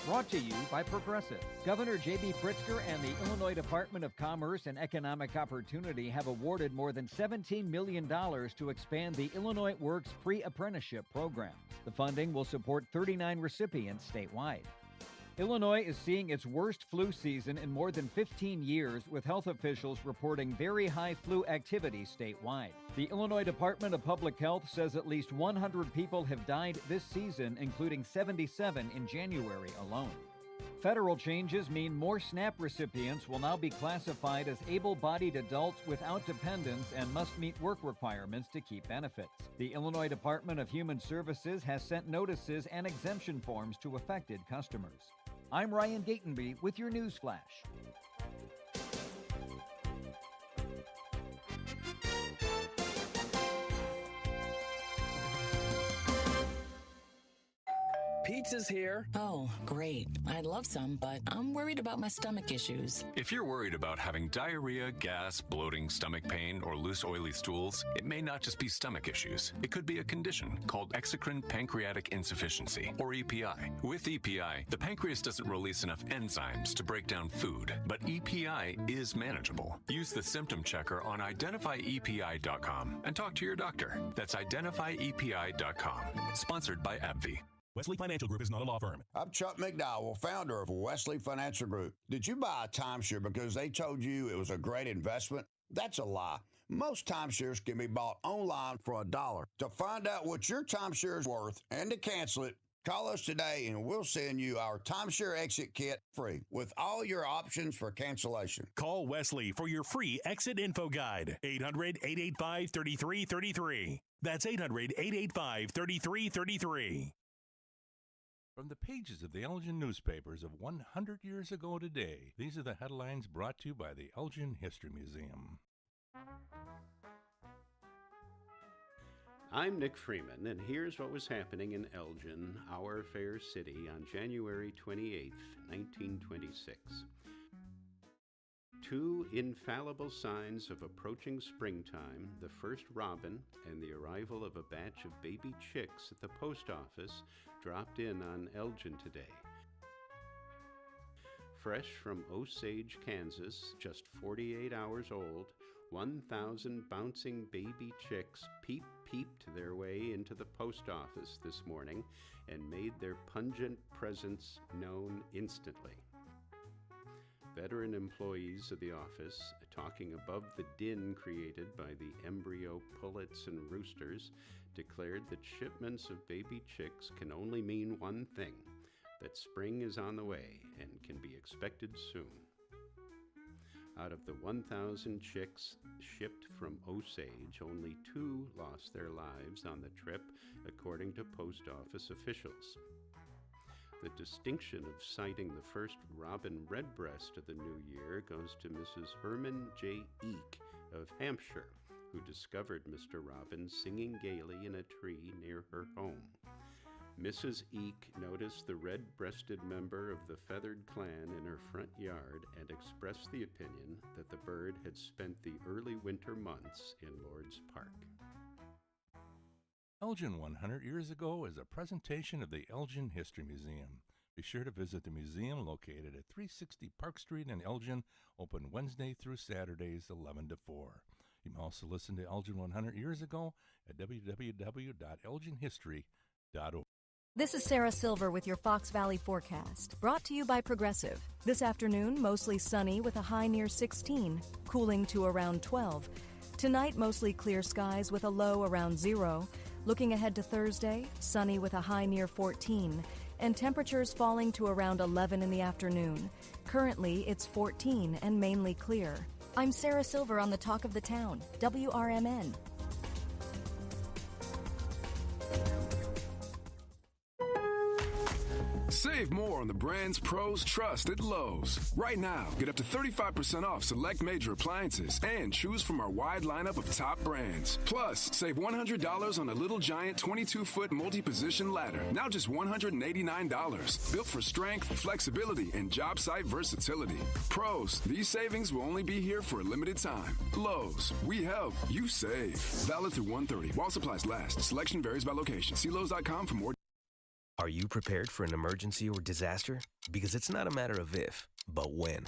Brought to you by Progressive. Governor J.B. Pritzker and the Illinois Department of Commerce and Economic Opportunity have awarded more than $17 million to expand the Illinois Works pre-apprenticeship program. The funding will support 39 recipients statewide. Illinois is seeing its worst flu season in more than 15 years, with health officials reporting very high flu activity statewide. The Illinois Department of Public Health says at least 100 people have died this season, including 77 in January alone. Federal changes mean more SNAP recipients will now be classified as able-bodied adults without dependents and must meet work requirements to keep benefits. The Illinois Department of Human Services has sent notices and exemption forms to affected customers. I'm Ryan Gatenby with your news flash. Pizza's here. Oh, great. I'd love some, but I'm worried about my stomach issues. If you're worried about having diarrhea, gas, bloating, stomach pain, or loose oily stools, it may not just be stomach issues. It could be a condition called exocrine pancreatic insufficiency, or EPI. With EPI, the pancreas doesn't release enough enzymes to break down food, but EPI is manageable. Use the symptom checker on identifyepi.com and talk to your doctor. That's identifyepi.com. Sponsored by AbbVie. Wesley Financial Group is not a law firm. I'm Chuck McDowell, founder of Wesley Financial Group. Did you buy a timeshare because they told you it was a great investment? That's a lie. Most timeshares can be bought online for $1. To find out what your timeshare is worth and to cancel it, call us today and we'll send you our timeshare exit kit free with all your options for cancellation. Call Wesley for your free exit info guide. 800-885-3333. That's 800-885-3333. From the pages of the Elgin newspapers of 100 years ago today, these are the headlines brought to you by the Elgin History Museum. I'm Nick Freeman, and here's what was happening in Elgin, our fair city, on January 28, 1926. Two infallible signs of approaching springtime, the first robin and the arrival of a batch of baby chicks at the post office, dropped in on Elgin today. Fresh from Osage, Kansas, just 48 hours old, 1,000 bouncing baby chicks peeped their way into the post office this morning and made their pungent presence known instantly. Veteran employees of the office, talking above the din created by the embryo pullets and roosters, declared that shipments of baby chicks can only mean one thing, that spring is on the way and can be expected soon. Out of the 1,000 chicks shipped from Osage, only 2 lost their lives on the trip, according to post office officials. The distinction of sighting the first robin redbreast of the new year goes to Mrs. Herman J. Eek of Hampshire, who discovered Mr. Robin singing gaily in a tree near her home. Mrs. Eek noticed the red-breasted member of the feathered clan in her front yard and expressed the opinion that the bird had spent the early winter months in Lord's Park. Elgin 100 years ago is a presentation of the Elgin History Museum. Be sure to visit the museum located at 360 Park Street in Elgin, open Wednesday through Saturdays 11 to 4. You can also listen to Elgin 100 years ago at www.elginhistory.org. This is Sarah Silver with your Fox Valley forecast, brought to you by Progressive. This afternoon, mostly sunny with a high near 16, cooling to around 12. Tonight, mostly clear skies with a low around 0. Looking ahead to Thursday, sunny with a high near 14, and temperatures falling to around 11 in the afternoon. Currently, it's 14 and mainly clear. I'm Sarah Silver on the Talk of the Town, WRMN. Save more on the brands pros trust at Lowe's. Right now, get up to 35% off select major appliances and choose from our wide lineup of top brands. Plus, save $100 on a Little Giant 22-foot multi-position ladder, now just $189. Built for strength, flexibility, and job site versatility. Pros, these savings will only be here for a limited time. Lowe's, we help, you save. Valid through 1/30. While supplies last. Selection varies by location. See Lowe's.com for more. Are you prepared for an emergency or disaster? Because it's not a matter of if, but when.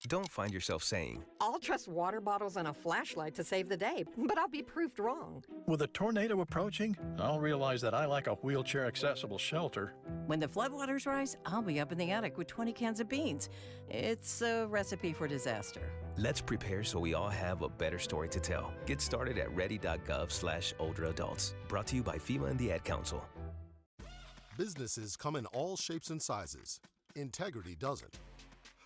Don't find yourself saying, I'll trust water bottles and a flashlight to save the day, but I'll be proved wrong. With a tornado approaching, I'll realize that I lack a wheelchair-accessible shelter. When the floodwaters rise, I'll be up in the attic with 20 cans of beans. It's a recipe for disaster. let's prepare so we all have a better story to tell. Get started at ready.gov/older adults. Brought to you by FEMA and the Ad Council. Businesses come in all shapes and sizes. Integrity doesn't.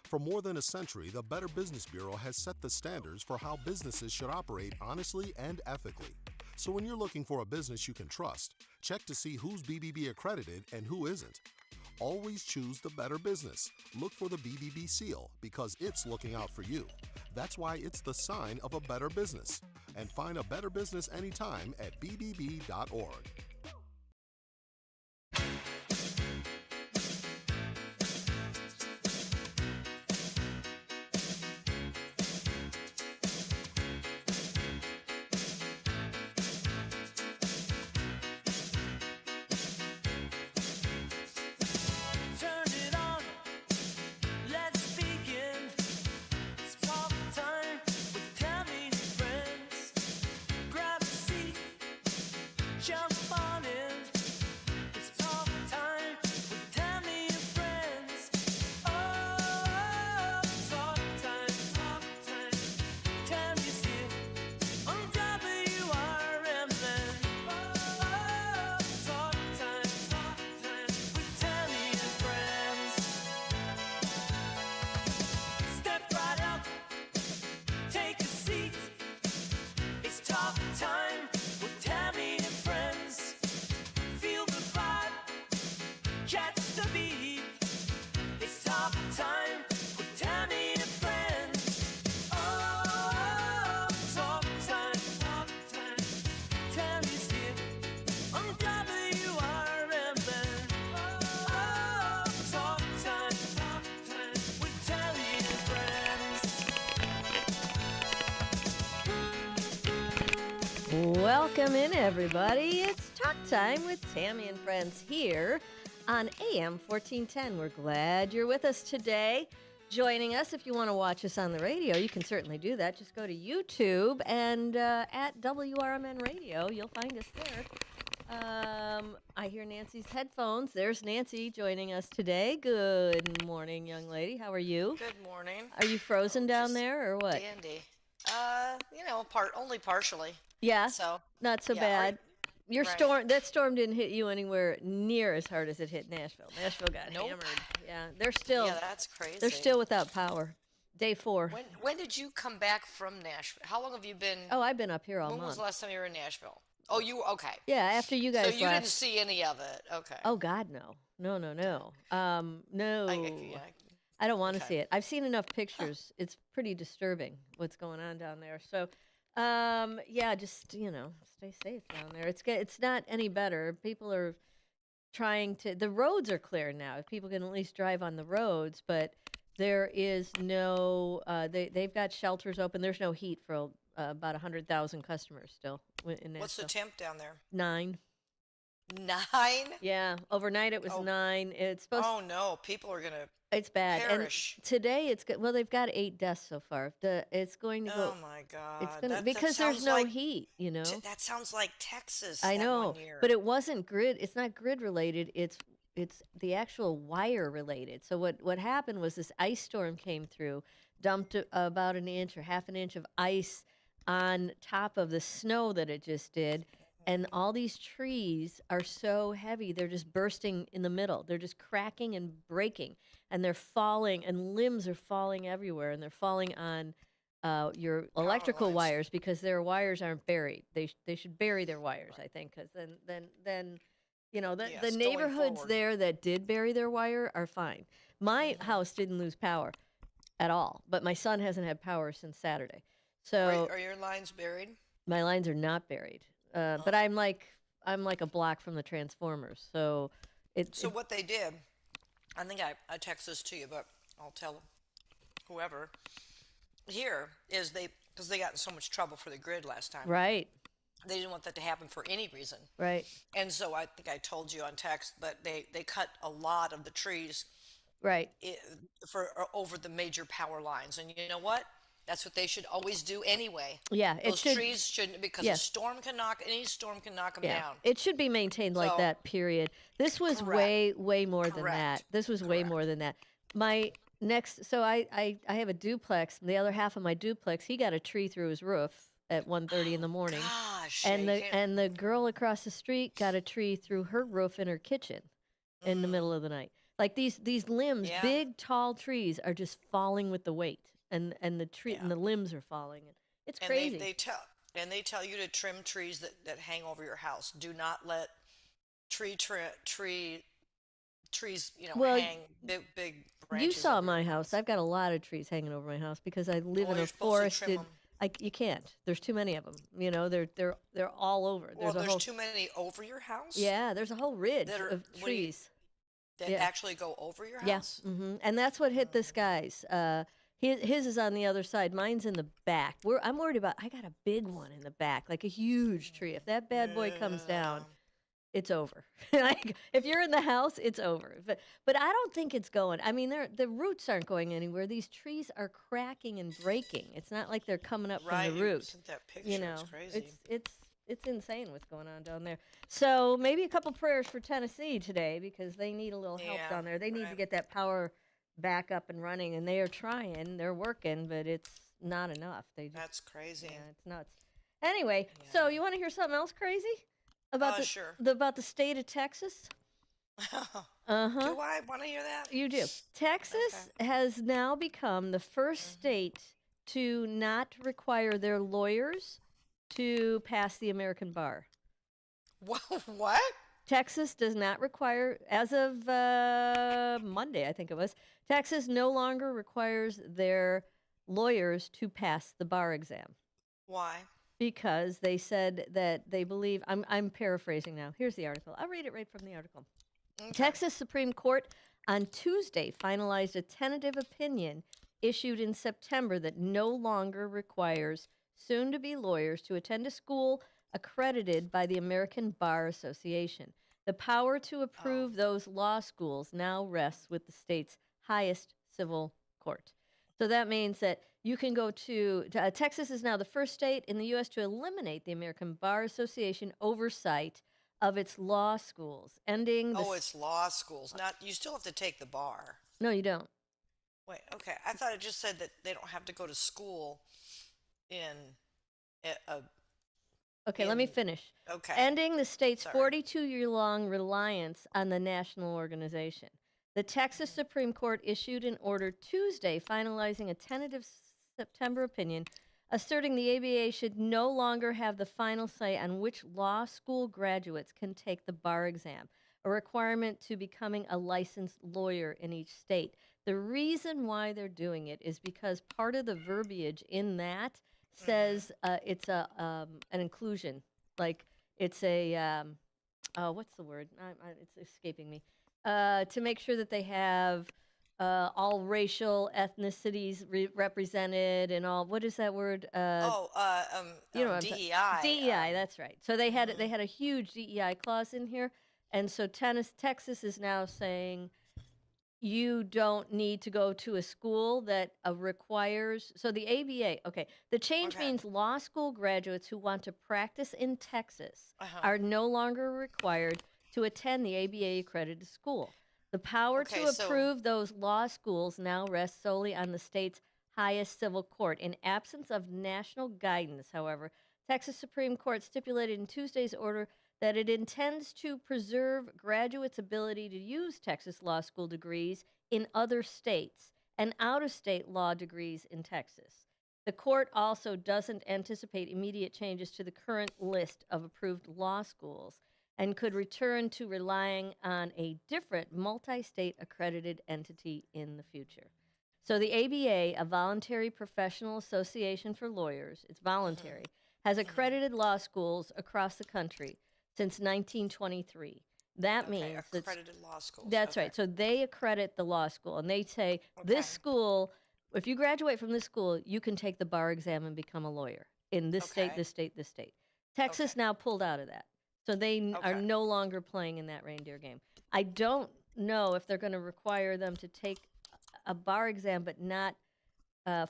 For more than a century, the Better Business Bureau has set the standards for how businesses should operate honestly and ethically. So when you're looking for a business you can trust, check to see who's BBB accredited and who isn't. Always choose the Better Business. Look for the BBB seal because it's looking out for you. That's why it's the sign of a better business. And find a better business anytime at bbb.org. Welcome in, everybody. It's Talk Time with Tami and Friends here on AM 1410. We're glad you're with us today. Joining us, if you want to watch us on the radio, you can certainly do that. Just go to YouTube and at WRMN Radio. You'll find us there. I hear Nancy's headphones. There's Nancy joining us today. Good morning, young lady. How are you? Good morning. Are you frozen down there or what? Dandy. Only partially. Yeah, so not so bad. Your storm, that storm didn't hit you anywhere near as hard as it hit Nashville. Nashville got hammered. Yeah, they're still. Yeah, that's crazy. They're still without power. Day 4. When did you come back from Nashville? How long have you been? Oh, I've been up here all month. When was the last time you were in Nashville? Oh, you okay? Yeah, after you guys. So you didn't see any of it? Okay. Oh God, no. No. I don't want to see it. I've seen enough pictures. It's pretty disturbing what's going on down there. So. Just stay safe down there. It's not any better. People are trying to. The roads are clear now. If people can at least drive on the roads, but there is no. They've got shelters open. There's no heat for about 100,000 customers still. What's the temp down there? 9. 9? Yeah, overnight it was 9. It's supposed. Oh no, people are gonna. It's bad. Perish. And today it's good. Well, they've got 8 deaths so far. It's going to go. Oh my God! It's going because there's no heat. That sounds like Texas. I know, 1 year. but it wasn't grid. It's not grid related. It's the actual wire related. So what happened was this ice storm came through, dumped about an inch or half an inch of ice on top of the snow that it just did. And all these trees are so heavy, they're just bursting in the middle. They're just cracking and breaking, and they're falling, and limbs are falling everywhere, and they're falling on your electrical wires because their wires aren't buried. They should bury their wires, I think, because then the neighborhoods there that did bury their wire are fine. My house didn't lose power at all, but my son hasn't had power since Saturday. So are your lines buried? My lines are not buried. But I'm like a block from the transformers, so what they did, I think I text this to you, but I'll tell whoever here is because they got in so much trouble for the grid last time. Right. They didn't want that to happen for any reason. Right. And so I think I told you on text, but they cut a lot of the trees Right. For over the major power lines. And you know what? That's what they should always do anyway. Yeah, Those trees shouldn't, because any storm can knock them down. It should be maintained like that, period. This was way more than that. This was way more than that. My next, so I have a duplex. The other half of my duplex, he got a tree through his roof at 1:30 in the morning. Gosh, and the girl across the street got a tree through her roof in her kitchen in the middle of the night. Like these limbs, big tall trees are just falling with the weight, and the tree and the limbs are falling. It's crazy. And they tell you to trim trees that hang over your house. Do not let trees, hang big branches. You saw my house. I've got a lot of trees hanging over my house because I live in a forested. You can't. There's too many of them. You know, they're all over. There's too many over your house. Yeah, there's a whole ridge of trees that actually go over your house. Yes, and that's what hit this guy's. His is on the other side. Mine's in the back. I'm worried about. I got a big one in the back, like a huge tree. If that bad boy comes down, it's over. Like if you're in the house, it's over. But I don't think it's going. I mean, the roots aren't going anywhere. These trees are cracking and breaking. It's not like they're coming up from the root. That picture. You know, it's crazy. It's insane what's going on down there. So maybe a couple prayers for Tennessee today because they need a little help down there. They need to get that power back up and running, and they are trying. They're working, but it's not enough. That's crazy. Yeah, it's nuts. Anyway, so you want to hear something else crazy? About about the state of Texas? Do I want to hear that? You do. Texas has now become the first state to not require their lawyers to pass the American bar. What? Texas does not require, as of Monday, I think it was, Texas no longer requires their lawyers to pass the bar exam. Why? Because they said that they believe, I'm paraphrasing now. Here's the article. I'll read it right from the article. Okay. Texas Supreme Court on Tuesday finalized a tentative opinion issued in September that no longer requires soon-to-be lawyers to attend a school accredited by the American Bar Association. The power to approve those law schools now rests with the state's highest civil court. So that means that you can go to Texas is now the first state in the U.S. to eliminate the American Bar Association oversight of its law schools, ending. It's law schools. Not you still have to take the bar. No, you don't. Wait, okay. I thought it just said that they don't have to go to school let me finish. Okay. Ending the state's 42-year-long reliance on the national organization. The Texas Supreme Court issued an order Tuesday finalizing a tentative September opinion asserting the ABA should no longer have the final say on which law school graduates can take the bar exam, a requirement to becoming a licensed lawyer in each state. The reason why they're doing it is because part of the verbiage in that says it's an inclusion, like it's a what's the word? It's escaping me. To make sure that they have all racial ethnicities represented and all. What is that word? DEI. DEI. That's right. So they had a huge DEI clause in here, and so Texas is now saying you don't need to go to a school that requires. So the ABA. Okay, the change means law school graduates who want to practice in Texas are no longer required to attend the ABA accredited school. The power to approve those law schools now rests solely on the state's highest civil court. In absence of national guidance, however, Texas Supreme Court stipulated in Tuesday's order that it intends to preserve graduates' ability to use Texas law school degrees in other states and out-of-state law degrees in Texas. The court also doesn't anticipate immediate changes to the current list of approved law schools and could return to relying on a different multi-state accredited entity in the future. So the ABA, a voluntary professional association for lawyers, it's voluntary, has accredited law schools across the country since 1923. That means accredited law schools. That's right. So they accredit the law school, and they say, this school, if you graduate from this school, you can take the bar exam and become a lawyer in this state, this state, this state. Texas now pulled out of that. So they are no longer playing in that reindeer game. I don't know if they're going to require them to take a bar exam but not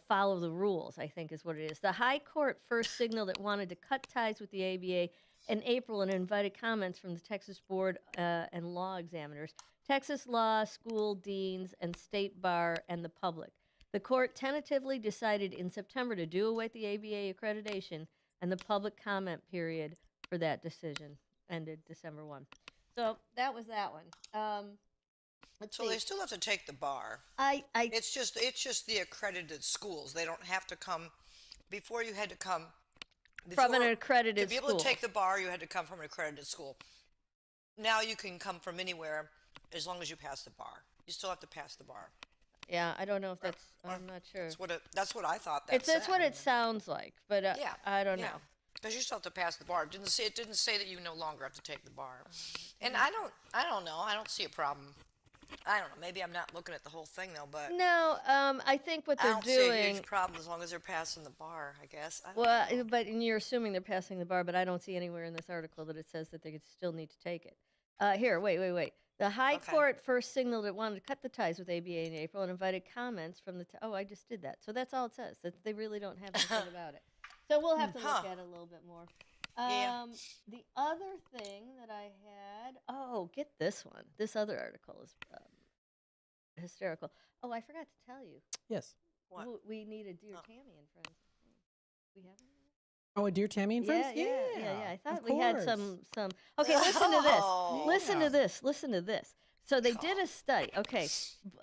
follow the rules, I think is what it is. The High Court first signaled it wanted to cut ties with the ABA in April and invited comments from the Texas Board and law examiners, Texas law, school deans, and state bar, and the public. The court tentatively decided in September to do away with the ABA accreditation, and the public comment period for that decision ended December 1. So that was that one. So they still have to take the bar. It's just the accredited schools. They don't have to come. Before you had to come from an accredited school. To be able to take the bar, you had to come from an accredited school. Now you can come from anywhere as long as you pass the bar. You still have to pass the bar. Yeah, I don't know if that's. I'm not sure. That's what I thought. That's what it sounds like, but yeah, I don't know. Because you still have to pass the bar. It didn't say that you no longer have to take the bar. And I don't know. I don't see a problem. I don't know. Maybe I'm not looking at the whole thing though, but no. I think what they're doing. I don't see a huge problem as long as they're passing the bar. I guess. But you're assuming they're passing the bar, but I don't see anywhere in this article that it says that they could still need to take it. Here, wait. The High Court first signaled it wanted to cut the ties with ABA in April and invited comments from the. I just did that. So that's all it says. That they really don't have anything about it. So we'll have to look at it a little bit more. The other thing that I had, get this one. This other article is hysterical. Oh, I forgot to tell you. Yes. What? We need a Dear Tammy and Friends. We have it? Oh, a Dear Tammy and Friends? Yeah. I thought we had some. Okay, listen to this. Listen to this. So they did a study. Okay,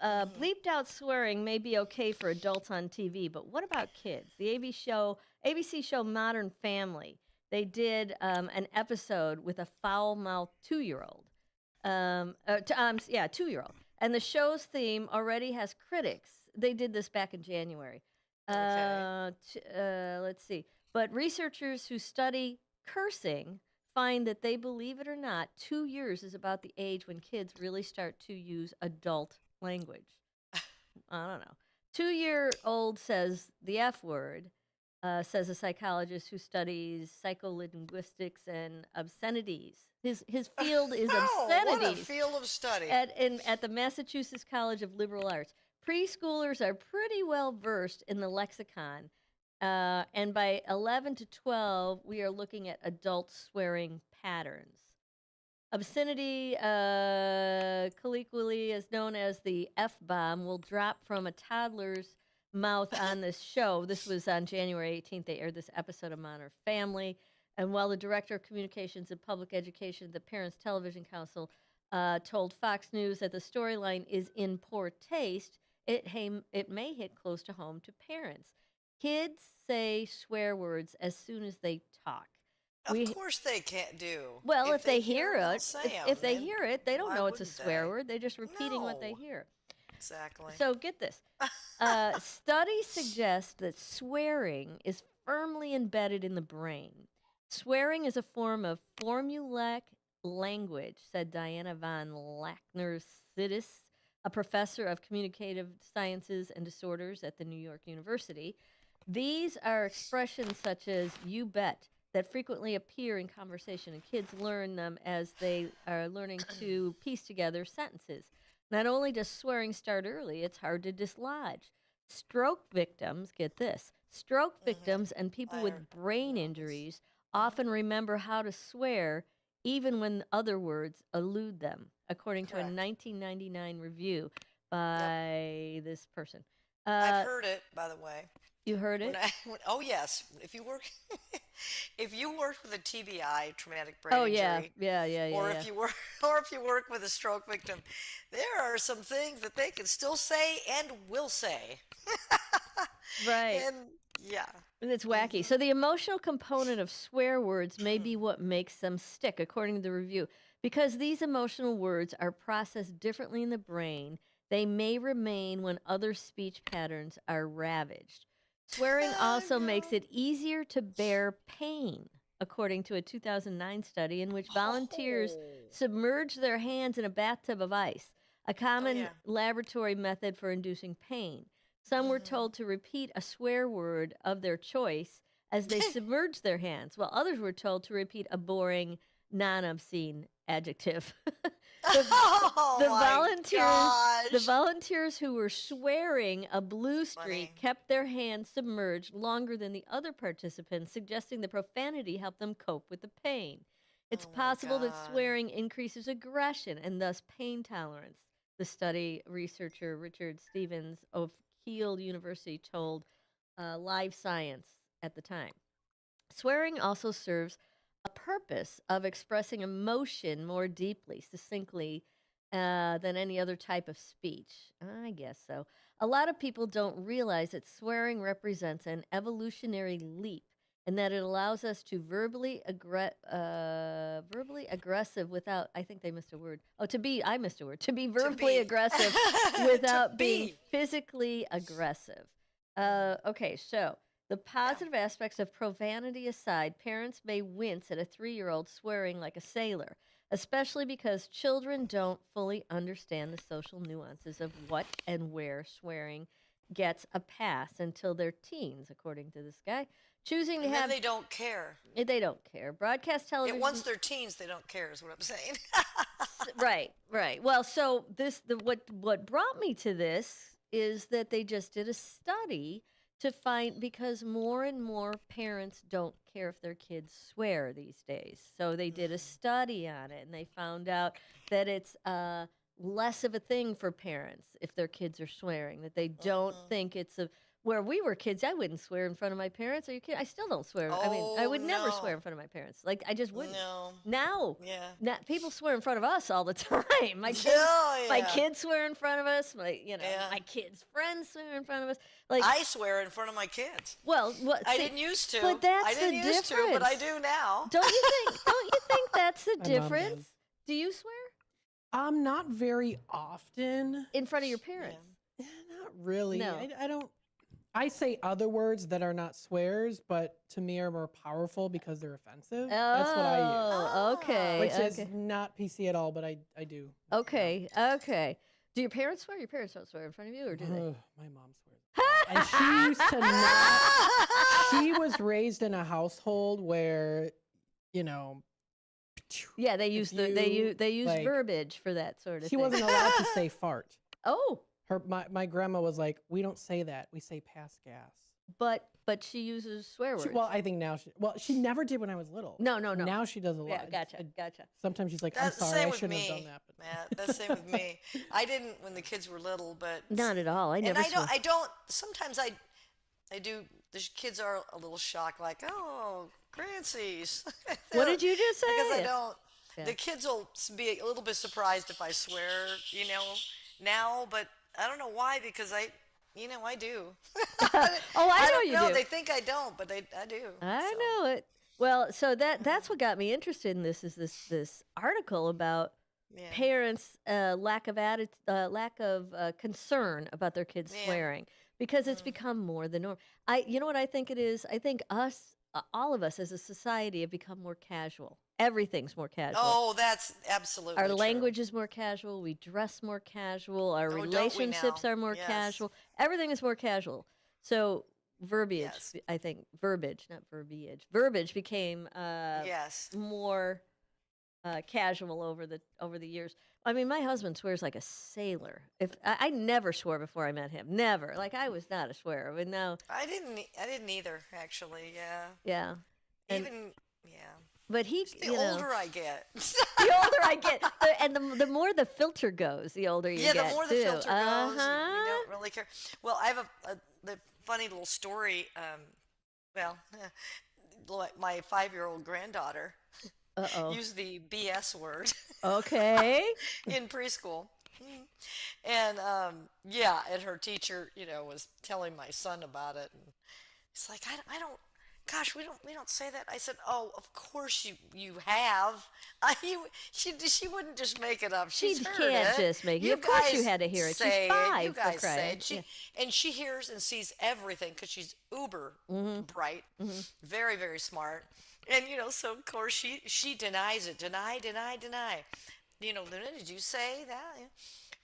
bleeped out swearing may be okay for adults on TV, but what about kids? The ABC show Modern Family. They did an episode with a foul-mouthed 2-year-old. 2-year-old. And the show's theme already has critics. They did this back in January. Let's see. But researchers who study cursing find that they, believe it or not, 2 years is about the age when kids really start to use adult language. I don't know. 2-year-old says the F word, says a psychologist who studies psycholinguistics and obscenities. His field is obscenities. What a field of study. At the Massachusetts College of Liberal Arts. Preschoolers are pretty well versed in the lexicon. And by 11 to 12, we are looking at adult swearing patterns. Obscenity, colloquially is known as the F-bomb, will drop from a toddler's mouth on this show. This was on January 18th. They aired this episode of Modern Family. And while the Director of Communications and Public Education, the Parents Television Council, told Fox News that the storyline is in poor taste, it may hit close to home to parents. Kids say swear words as soon as they talk. Of course they can't do. Well, if they hear it, if they then hear it, they don't know it's a wouldn't swear they? word. They're just repeating what they hear. Exactly. So get this. Studies suggest that swearing is firmly embedded in the brain. Swearing is a form of formulaic language, said Diana von Lackner-Sidis, a professor of communicative sciences and disorders at the New York University. These are expressions such as "you bet" that frequently appear in conversation, and kids learn them as they are learning to piece together sentences. Not only does swearing start early, it's hard to dislodge. Stroke victims, get this, stroke victims and people with brain injuries often remember how to swear even when other words elude them, according to a 1999 review by this person. I've heard it, by the way. You heard it? Oh yes. If you work with a TBI, traumatic brain injury, if you work with a stroke victim, there are some things that they can still say and will say. Right. And it's wacky. So the emotional component of swear words may be what makes them stick, according to the review. Because these emotional words are processed differently in the brain, they may remain when other speech patterns are ravaged. Swearing also makes it easier to bear pain, according to a 2009 study in which volunteers submerged their hands in a bathtub of ice, a common laboratory method for inducing pain. Some were told to repeat a swear word of their choice as they submerged their hands, while others were told to repeat a boring, non-obscene adjective. The volunteers who were swearing a blue streak kept their hands submerged longer than the other participants, suggesting the profanity helped them cope with the pain. It's possible that swearing increases aggression and thus pain tolerance. The study researcher Richard Stevens of Keele University told Live Science at the time. Swearing also serves a purpose of expressing emotion more deeply, succinctly, than any other type of speech. I guess so. A lot of people don't realize that swearing represents an evolutionary leap and that it allows us to verbally aggressive without, I think they missed a word. Oh, I missed a word. To be verbally aggressive without being physically aggressive. Okay, so the positive aspects of profanity aside, parents may wince at a 3-year-old swearing like a sailor, especially because children don't fully understand the social nuances of what and where swearing gets a pass until they're teens, according to this guy. Choosing to have they don't care. They don't care. Broadcast television. Once they're teens, they don't care. Is what I'm saying. Right. Well, so what brought me to this is that they just did a study to find, because more and more parents don't care if their kids swear these days. So they did a study on it, and they found out that it's less of a thing for parents if their kids are swearing, that they don't think it's where we were kids, I wouldn't swear in front of my parents. Are you kidding? I still don't swear. I mean, I would never swear in front of my parents. Like, I just wouldn't. No. Now, yeah. People swear in front of us all the time. My kids swear in front of us. My kids' friends swear in front of us. Like, I swear in front of my kids. Well, I didn't used to. But that's I didn't the used difference. to, but I do now. Don't you think that's the difference? Do you swear? Not very often. In front of your parents? Yeah, not really. No. I don't. I say other words that are not swears, but to me are more powerful because they're offensive. That's what I use. Oh, okay. Which is not PC at all, but I do. Okay. Do your parents swear? Your parents don't swear in front of you, or do they? My mom swears. And she used to not. She was raised in a household where, Yeah, they use like, verbiage for that sort of thing. She wasn't allowed to say fart. Oh. My grandma was like, we don't say that. We say pass gas. But she uses swear words. I think now she never did when I was little. No. Now she does a lot. Yeah, gotcha. Sometimes she's like, I'm sorry, I shouldn't have done that. But. Matt, that's the same with me. I didn't when the kids were little, but not at all. I never. And I don't. Sometimes I do. The kids are a little shocked, like, oh, Grancy's. What did you just say? Because I don't. Yeah. The kids will be a little bit surprised if I swear, now, but I don't know why, because I do. I know you do. They think I don't, but I do. I know it. Well, so that's what got me interested in this, is this article about parents' lack of concern about their kids swearing, because it's become more the norm. You know what I think it is? I think all of us as a society have become more casual. Everything's more casual. Oh, that's absolutely Our true. language is more casual. We dress more casual. Our relationships are more casual. Everything is more casual. So verbiage, I think, not verbiage. Verbiage became more casual over the years. I mean, my husband swears like a sailor. If I never swore before I met him, never. Like, I was not a swearer, but now I didn't either, actually. Yeah. Yeah. But the older I get. The older I get. And the more the filter goes, the older you get. Yeah, the more the too. filter goes, you don't really care. Well, I have the funny little story. My 5-year-old granddaughter used the BS word. Okay. In preschool. And, and her teacher, was telling my son about it. And it's like, I don't. Gosh, we don't say that. I said, oh, of course you have. She wouldn't just make it up. She can't just make it. Of course you had to hear it. She's 5. You guys say it. And she hears and sees everything because she's uber bright, very, very smart. And, so of course she denies it. Deny. Luna, did you say that?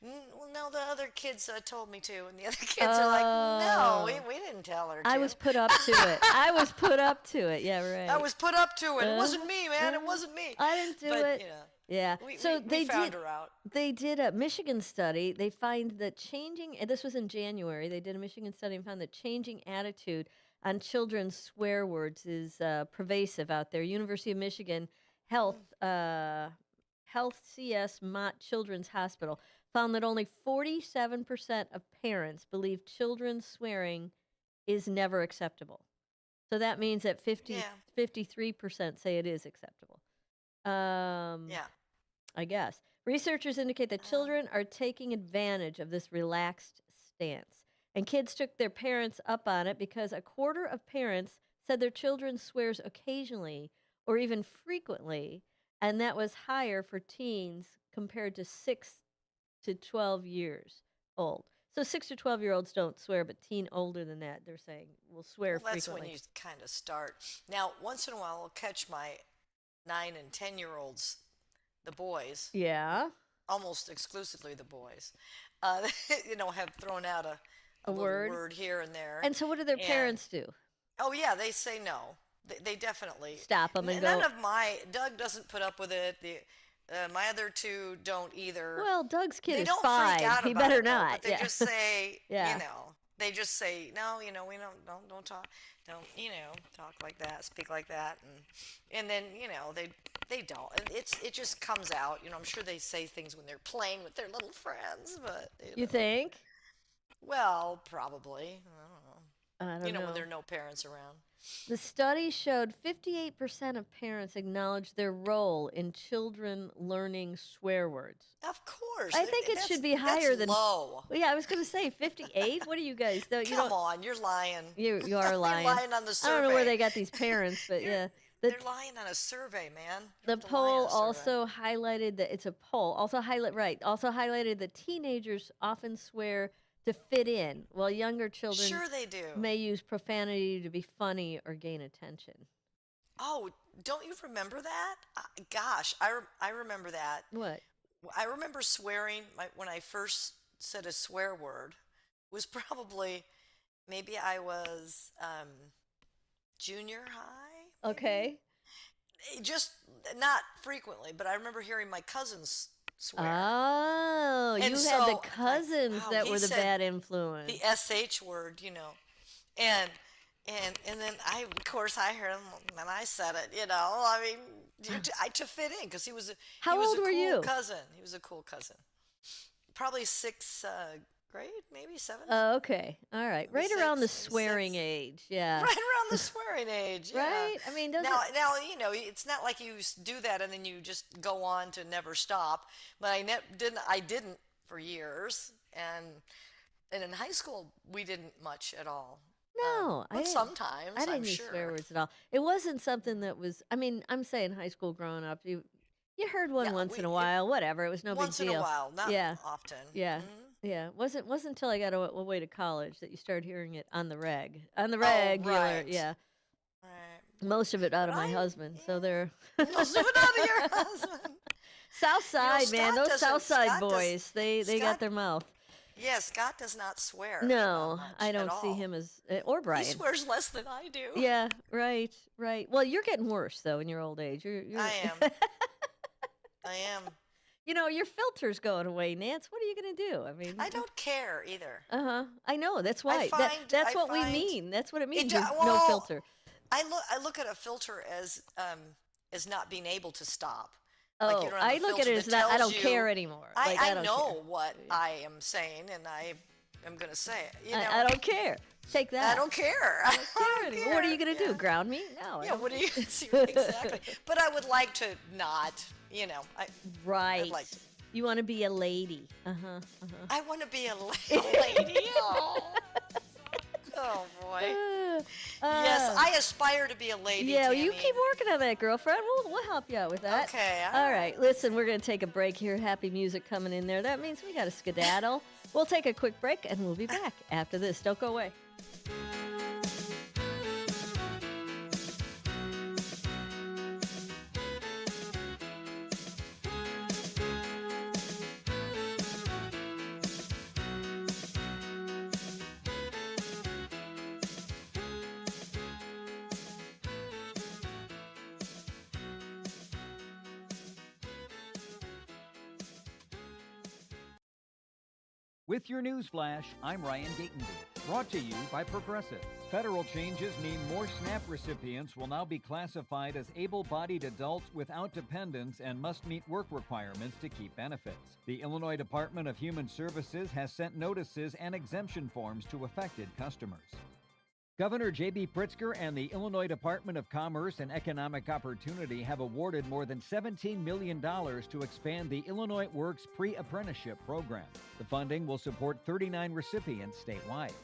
Well, no, the other kids told me to, and the other kids are like, no, we didn't tell her to. I was put up to it. I was put up to it. Yeah, right. I was put up to it. It wasn't me, man. It wasn't me. I didn't do it. You know, yeah. We found her out. They did a Michigan study. They find that changing, and this was in January, they did a Michigan study and found that changing attitude on children's swear words is pervasive out there. University of Michigan Health CS Mott Children's Hospital found that only 47% of parents believe children's swearing is never acceptable. So that means that 53% say it is acceptable. I guess. Researchers indicate that children are taking advantage of this relaxed stance. And kids took their parents up on it because a quarter of parents said their children swears occasionally or even frequently, and that was higher for teens compared to 6 to 12 years old. So 6 to 12-year-olds don't swear, but teen older than that, they're saying, will swear frequently. That's when you kind of start. Now, once in a while, I'll catch my 9 and 10-year-olds, the boys. Yeah. Almost exclusively the boys. Have thrown out a word here and there. And so what do their parents do? Oh, yeah, they say no. They definitely stop them and go. None of Doug doesn't put up with it. My other two don't either. Well, Doug's kid they is don't 5. Freak out he about better it, though, not. But they just say, yeah. They just say, no, we don't talk, talk like that, speak like that, and then they don't. It just comes out. I'm sure they say things when they're playing with their little friends, but you think? Well, probably. I don't know. know. When there are no parents around. The study showed 58% of parents acknowledge their role in children learning swear words. Of course. I think it should be higher than low. Well, yeah, I was going to say 58. What are you guys? Come on, you're lying. You are lying. You're lying on the survey. I don't know where they got these parents, but yeah. They're lying on a survey, man. The poll also highlighted that it's a poll. Also highlighted that teenagers often swear to fit in, while younger children sure they do. May use profanity to be funny or gain attention. Oh, don't you remember that? Gosh, I remember that. What? I remember swearing when I first said a swear word. Was probably, maybe I was junior high. Maybe? Okay. Just not frequently, but I remember hearing my cousins swear. Oh, and you so, had the cousins that were the said bad influence. The SH word, and then I heard him and I said it, I mean, to fit in because he was a old were cool you? Cousin. He was a cool cousin. Probably 6th grade, maybe 7th. Oh, okay, all right, right around the swearing age, yeah. Right around the swearing age, yeah. Right. I mean, now it's not like you do that and then you just go on to never stop. But I didn't for years, and in high school we didn't much at all. No, but sometimes I didn't I'm use sure. swear words at all. It wasn't something that was. I mean, I'm saying high school growing up, you heard one once in a while, whatever. It was no big deal. Once in a while, not often. Yeah. Mm-hmm. Yeah, wasn't until I got away to college that you start hearing it on the regular. Right. Yeah, right. Most of it out of my husband. So they're most of it out of your husband. South Side, man, those South Side Scott boys, they got their mouth. Yeah, Scott does not swear. No, I don't see him as or Brian. He swears less than I do. Yeah, right. Well, you're getting worse though in your old age. You're I am. I am. Your filter's going away, Nance. What are you going to do? I mean, I don't care either. I know. That's why. That's what we mean. That's what it means. No filter. I look at a filter as not being able to stop. Oh, like you don't have I a look at it as that I don't care anymore. Like, I don't know care. what I am saying, and I am going to say it. I don't care. Take that. I don't care. I don't care. What are you going to do? Ground me? No. Yeah. What are you going to do? Exactly. But I would like to not. Right. I'd like to. You want to be a lady. I want to be a lady. Oh boy. Yes, I aspire to be a lady. Yeah, Tami. you keep working on that, girlfriend. We'll help you out with that. Okay. All right. Listen, we're going to take a break here. Happy music coming in there. That means we got to skedaddle. We'll take a quick break, and we'll be back after this. Don't go away. With your news flash, I'm Ryan Gatenby. Brought to you by Progressive. Federal changes mean more SNAP recipients will now be classified as able-bodied adults without dependents and must meet work requirements to keep benefits. The Illinois Department of Human Services has sent notices and exemption forms to affected customers. Governor J.B. Pritzker and the Illinois Department of Commerce and Economic Opportunity have awarded more than $17 million to expand the Illinois Works pre-apprenticeship program. The funding will support 39 recipients statewide.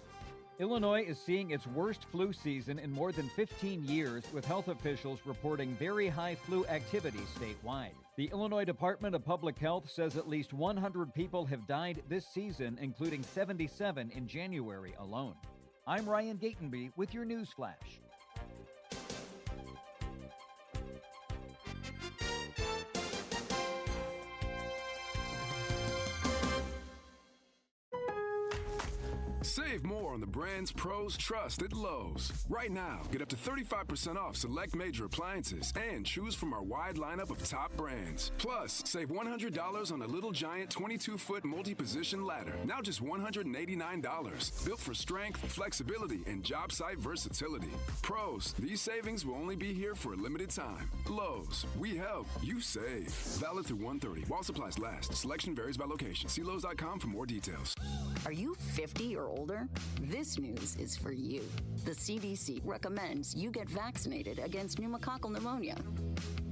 Illinois is seeing its worst flu season in more than 15 years, with health officials reporting very high flu activity statewide. The Illinois Department of Public Health says at least 100 people have died this season, including 77 in January alone. I'm Ryan Gatenby with your news flash. Save more on the brands pros trust at Lowe's. Right now, get up to 35% off select major appliances and choose from our wide lineup of top brands. Plus, save $100 on a Little Giant 22-foot multi-position ladder, now just $189. Built for strength, flexibility, and job site versatility. Pros, these savings will only be here for a limited time. Lowe's, we help, you save. Valid through 1/30. While supplies last. Selection varies by location. See Lowe's.com for more details. Are you 50 or older? This news is for you. The CDC recommends you get vaccinated against pneumococcal pneumonia.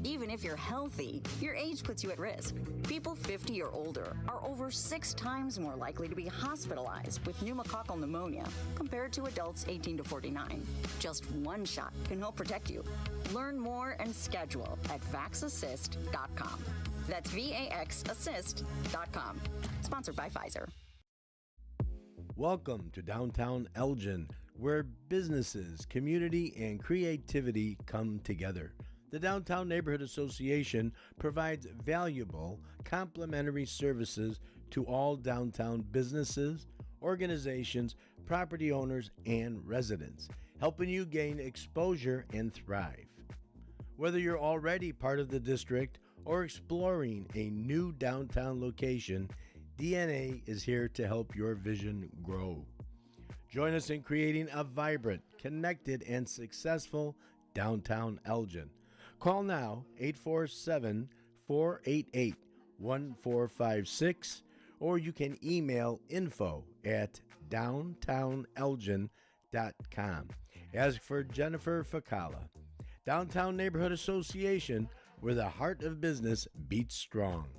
Even if you're healthy, your age puts you at risk. People 50 or older are over 6 times more likely to be hospitalized with pneumococcal pneumonia compared to adults 18 to 49. Just one shot can help protect you. Learn more and schedule at vaxassist.com. That's VAXassist.com. Sponsored by Pfizer. Welcome to downtown Elgin, where businesses, community, and creativity come together. The Downtown Neighborhood Association provides valuable, complimentary services to all downtown businesses, organizations, property owners, and residents, helping you gain exposure and thrive. Whether you're already part of the district or exploring a new downtown location, DNA is here to help your vision grow. Join us in creating a vibrant, connected, and successful downtown Elgin. Call now 847-488-1456, or you can email info@downtownelgin.com. Ask for Jennifer Facala. Downtown Neighborhood Association, where the heart of business beats strong.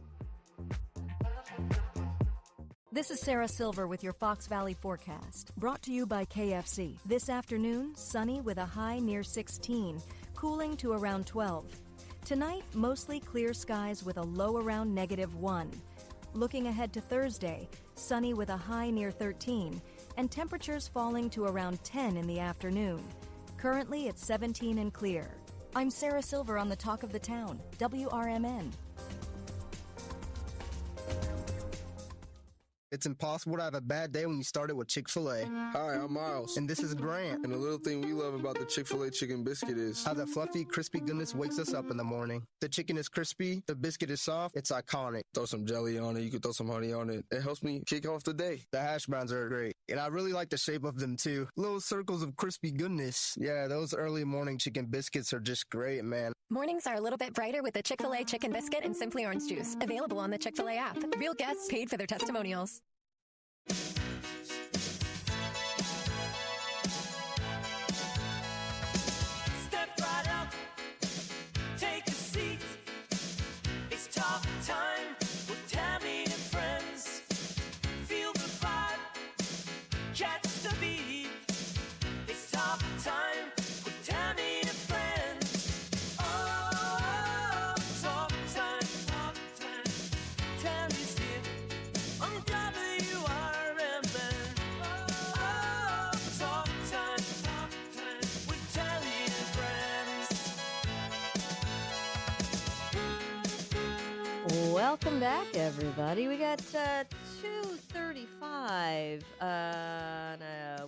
This is Sarah Silver with your Fox Valley forecast, brought to you by KFC. This afternoon, sunny with a high near 16, cooling to around 12. Tonight, mostly clear skies with a low around -1. Looking ahead to Thursday, sunny with a high near 13, and temperatures falling to around 10 in the afternoon. Currently, it's 17 and clear. I'm Sarah Silver on the Talk of the Town, WRMN. It's impossible to have a bad day when you start it with Chick-fil-A. Hi, I'm Miles. And this is Grant. And the little thing we love about the Chick-fil-A chicken biscuit is how the fluffy, crispy goodness wakes us up in the morning. The chicken is crispy, the biscuit is soft, it's iconic. Throw some jelly on it, you can throw some honey on it. It helps me kick off the day. The hash browns are great. And I really like the shape of them too. Little circles of crispy goodness. Yeah, those early morning chicken biscuits are just great, man. Mornings are a little bit brighter with the Chick-fil-A chicken biscuit and Simply Orange Juice. Available on the Chick-fil-A app. Real guests paid for their testimonials. Step right up, take a seat. It's talk time with Tami and friends. Feel the vibe, catch the beat. It's talk time with Tami and friends. Oh, talk time. Tami's here on WRMN. Oh, talk time with Tami and friends. Welcome back, everybody. We got 2:35.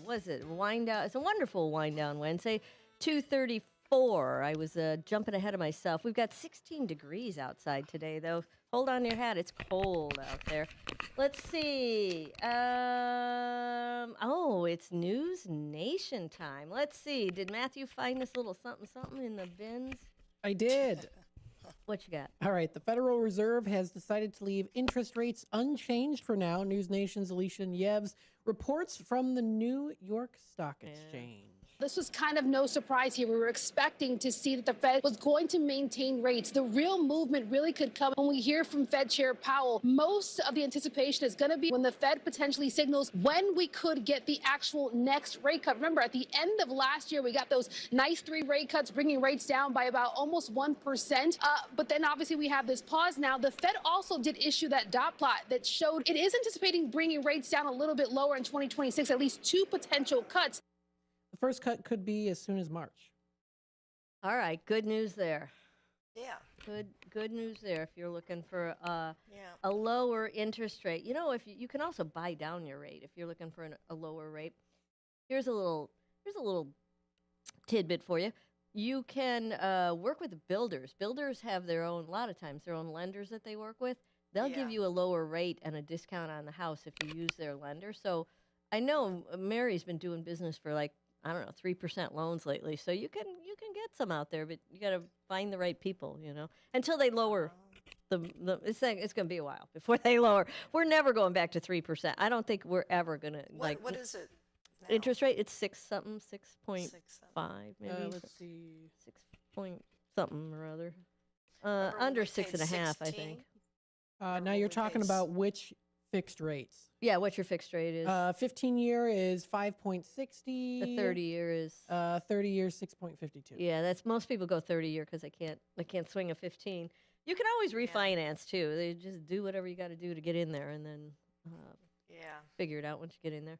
Was it wind down? It's a wonderful wind down Wednesday. 2:34. I was jumping ahead of myself. We've got 16 degrees outside today, though. Hold on to your hat. It's cold out there. Let's see. Oh, it's News Nation time. Let's see. Did Matthew find this little something in the bins? I did. What you got? All right. The Federal Reserve has decided to leave interest rates unchanged for now. News Nation's Alicia Yevs reports from the New York Stock Exchange. This was kind of no surprise here. We were expecting to see that the Fed was going to maintain rates. The real movement really could come when we hear from Fed Chair Powell. Most of the anticipation is going to be when the Fed potentially signals when we could get the actual next rate cut. Remember, at the end of last year, we got those nice 3 rate cuts, bringing rates down by about almost 1%. But then obviously we have this pause now. The Fed also did issue that dot plot that showed it is anticipating bringing rates down a little bit lower in 2026, at least 2 potential cuts. The first cut could be as soon as March. All right, good news there. Yeah. Good news there if you're looking for a lower interest rate. You know, if you can also buy down your rate if you're looking for a lower rate. Here's a little tidbit for you. You can work with builders. Builders have their own, a lot of times, their own lenders that they work with. They'll give you a lower rate and a discount on the house if you use their lender. So I know Mary's been doing business for 3% loans lately. So you can get some out there, but you got to find the right people, until they lower it's going to be a while before they lower. We're never going back to 3%. I don't think we're ever going to what is it? Now? Interest rate, it's 6.5 maybe. Let's see. 6 point something or other. Under 6.5, I think. Now you're talking about which fixed rates. Yeah, what your fixed rate is. 15-year is 5.60. The 30-year is 30-year 6.52. Yeah, that's most people go 30-year because they can't swing a 15. You can always refinance too. They just do whatever you got to do to get in there, and then figure it out once you get in there.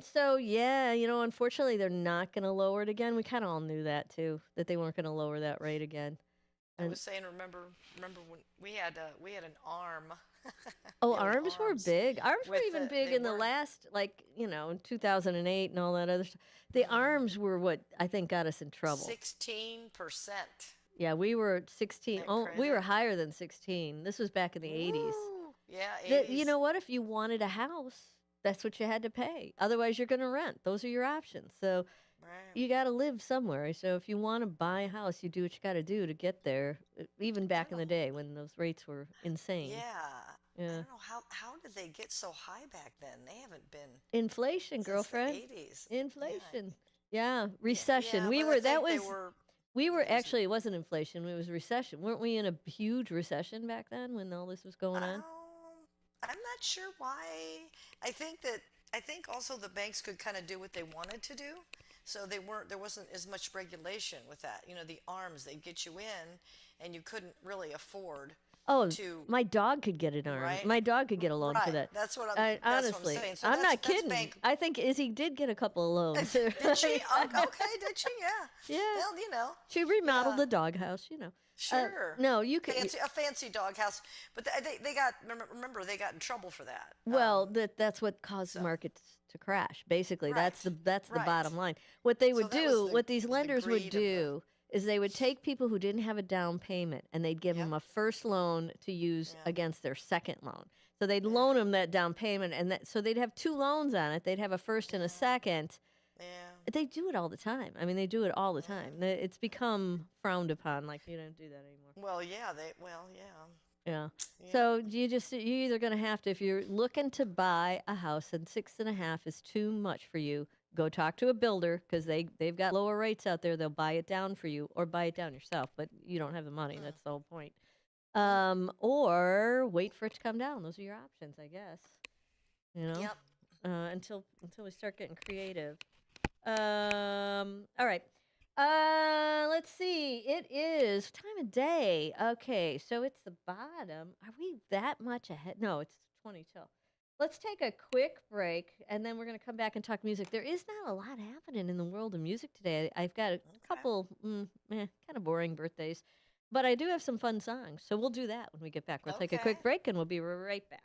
So yeah, unfortunately they're not going to lower it again. We kind of all knew that too, that they weren't going to lower that rate again. I was saying, remember when we had an ARM. Arms were big. Arms were even big in the last, in 2008 and all that other stuff. The arms were what I think got us in trouble. 16%. Yeah, we were 16. We were higher than 16. This was back in the 80s. Yeah, 80s. You know what? If you wanted a house, that's what you had to pay. Otherwise, you're going to rent. Those are your options. So you got to live somewhere. So if you want to buy a house, you do what you got to do to get there, even back in the day when those rates were insane. Yeah. Yeah. I don't know how did they get so high back then? They haven't been inflation, since girlfriend. The 80s. Inflation. Yeah, recession. Yeah, We were actually, it wasn't inflation, it was recession. Weren't we in a huge recession back then when all this was going on? I'm not sure why. I think also the banks could kind of do what they wanted to do. So there wasn't as much regulation with that. The arms, they'd get you in and you couldn't really afford my dog could get an arm. Right? My dog could get a loan for that. That's what I'm honestly. What I'm saying. So I'm not kidding. I think Izzy did get a couple of loans. Did she? Okay, did she? Yeah. Yeah. Well, She remodeled the doghouse, Sure. No, you could. A fancy doghouse. But they got, remember, they got in trouble for that. Well, that's what caused the markets to crash. Basically, that's the bottom line. What they would do, what these lenders would do, is they would take people who didn't have a down payment and they'd give them a first loan to use against their second loan. So they'd loan them that down payment, and so they'd have 2 loans on it. They'd have a first and a second. Yeah. They do it all the time. I mean, they do it all the time. It's become frowned upon. Like, you don't do that anymore. Well, yeah. Yeah. So you're either going to have to, if you're looking to buy a house and 6.5 is too much for you, go talk to a builder because they've got lower rates out there. They'll buy it down for you, or buy it down yourself, but you don't have the money. That's the whole point. Or wait for it to come down. Those are your options, I guess. Yep. Until we start getting creative. All right. Let's see. It is time of day. Okay, so it's the bottom. Are we that much ahead? No, it's 22. Let's take a quick break, and then we're going to come back and talk music. There is not a lot happening in the world of music today. I've got a couple kind of boring birthdays, but I do have some fun songs, so we'll do that when we get back. We'll take a quick break, and we'll be right back.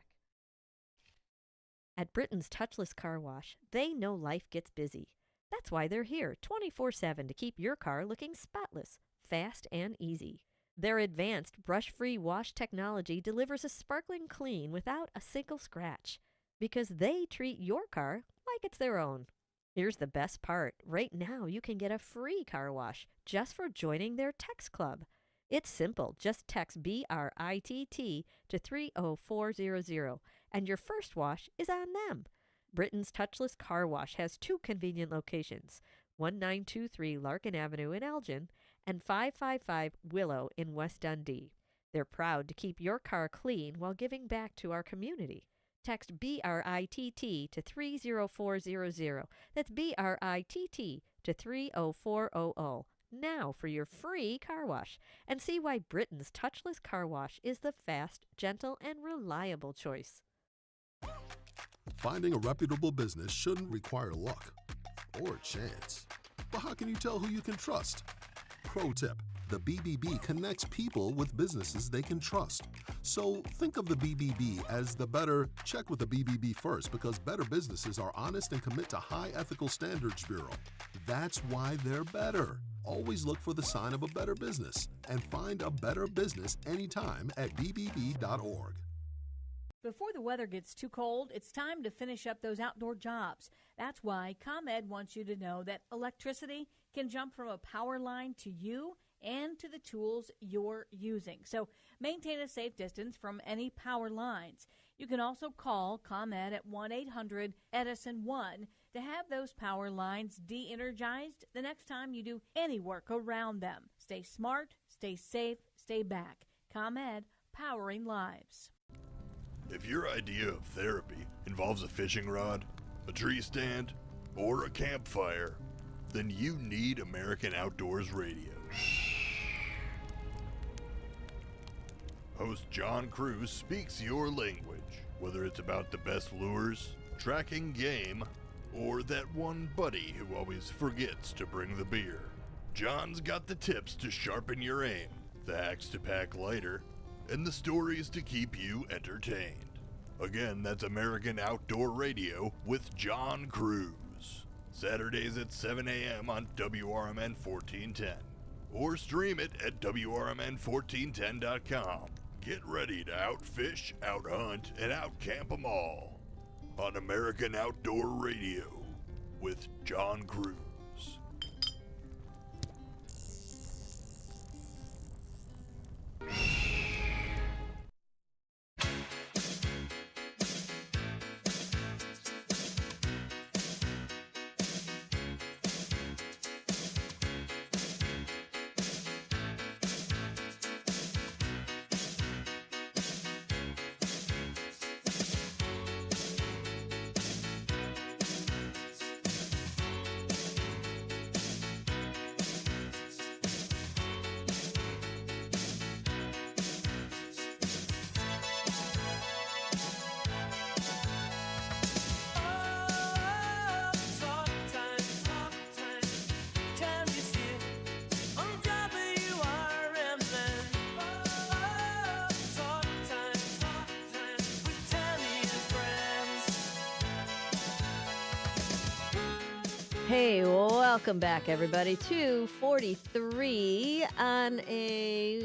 At Britain's Touchless Car Wash, they know life gets busy. That's why they're here 24/7 to keep your car looking spotless, fast, and easy. Their advanced brush-free wash technology delivers a sparkling clean without a single scratch because they treat your car like it's their own. Here's the best part. Right now, you can get a free car wash just for joining their text club. It's simple. Just text BRITT to 30400, and your first wash is on them. Britain's touchless car wash has 2 convenient locations, 1923 Larkin Avenue in Elgin and 555 Willow in West Dundee. They're proud to keep your car clean while giving back to our community. Text BRITT to 30400. That's BRITT to 30400 now for your free car wash, and see why Britain's touchless car wash is the fast, gentle, and reliable choice. Finding a reputable business shouldn't require luck or chance. But how can you tell who you can trust? Pro tip: the BBB connects people with businesses they can trust. So think of the BBB as the better, check with the BBB first, because better businesses are honest and commit to high ethical standards bureau. That's why they're better. Always look for the sign of a better business and find a better business anytime at bbb.org. Before the weather gets too cold, it's time to finish up those outdoor jobs. That's why ComEd wants you to know that electricity can jump from a power line to you and to the tools you're using. So maintain a safe distance from any power lines. You can also call ComEd at 1-800-EDISON-1 to have those power lines de-energized the next time you do any work around them. Stay smart, stay safe, stay back. ComEd, powering lives. If your idea of therapy involves a fishing rod, a tree stand, or a campfire, then you need American Outdoors Radio. Host John Cruz speaks your language, whether it's about the best lures, tracking game, or that one buddy who always forgets to bring the beer. John's got the tips to sharpen your aim, the hacks to pack lighter, and the stories to keep you entertained. Again, that's American Outdoor Radio with John Cruz. Saturdays at 7 a.m. on WRMN 1410. Or stream it at WRMN1410.com. Get ready to outfish, outhunt, and outcamp 'em all on American Outdoor Radio with John Cruz. Hey, welcome back, everybody, to 43 on a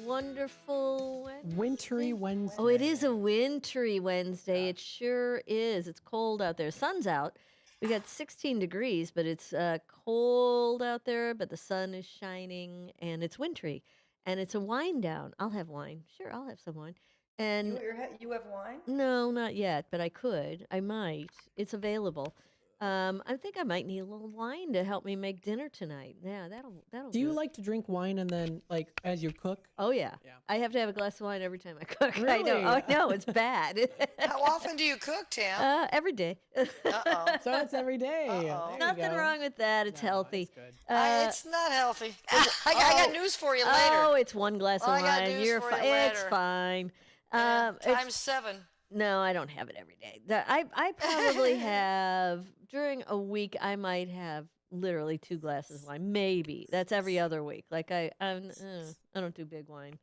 wonderful wintry Wednesday. Oh, it is a wintry Wednesday. It sure is. It's cold out there. Sun's out. We got 16 degrees, but it's cold out there, but the sun is shining, and it's wintry. And it's a wine down. I'll have wine. Sure, I'll have some wine. And You have wine? no, not yet, but I could. I might. It's available. I think I might need a little wine to help me make dinner tonight. Yeah, that'll. Do you like to drink wine and then, like, as you cook? Oh yeah. I have to have a glass of wine every time I cook. I know. Really? Oh no, it's bad. How often do you cook, Tam? Every day. Uh-oh. So it's every day. There you Nothing go. wrong with that. It's healthy. It's not healthy. I got news for you later. Oh, it's one glass of I got wine. news You're for fine. you It's later. fine. Times 7. No, I don't have it every day. I probably have, during a week, I might have literally 2 glasses of wine. Maybe. That's every other week. Like, I don't do big wine.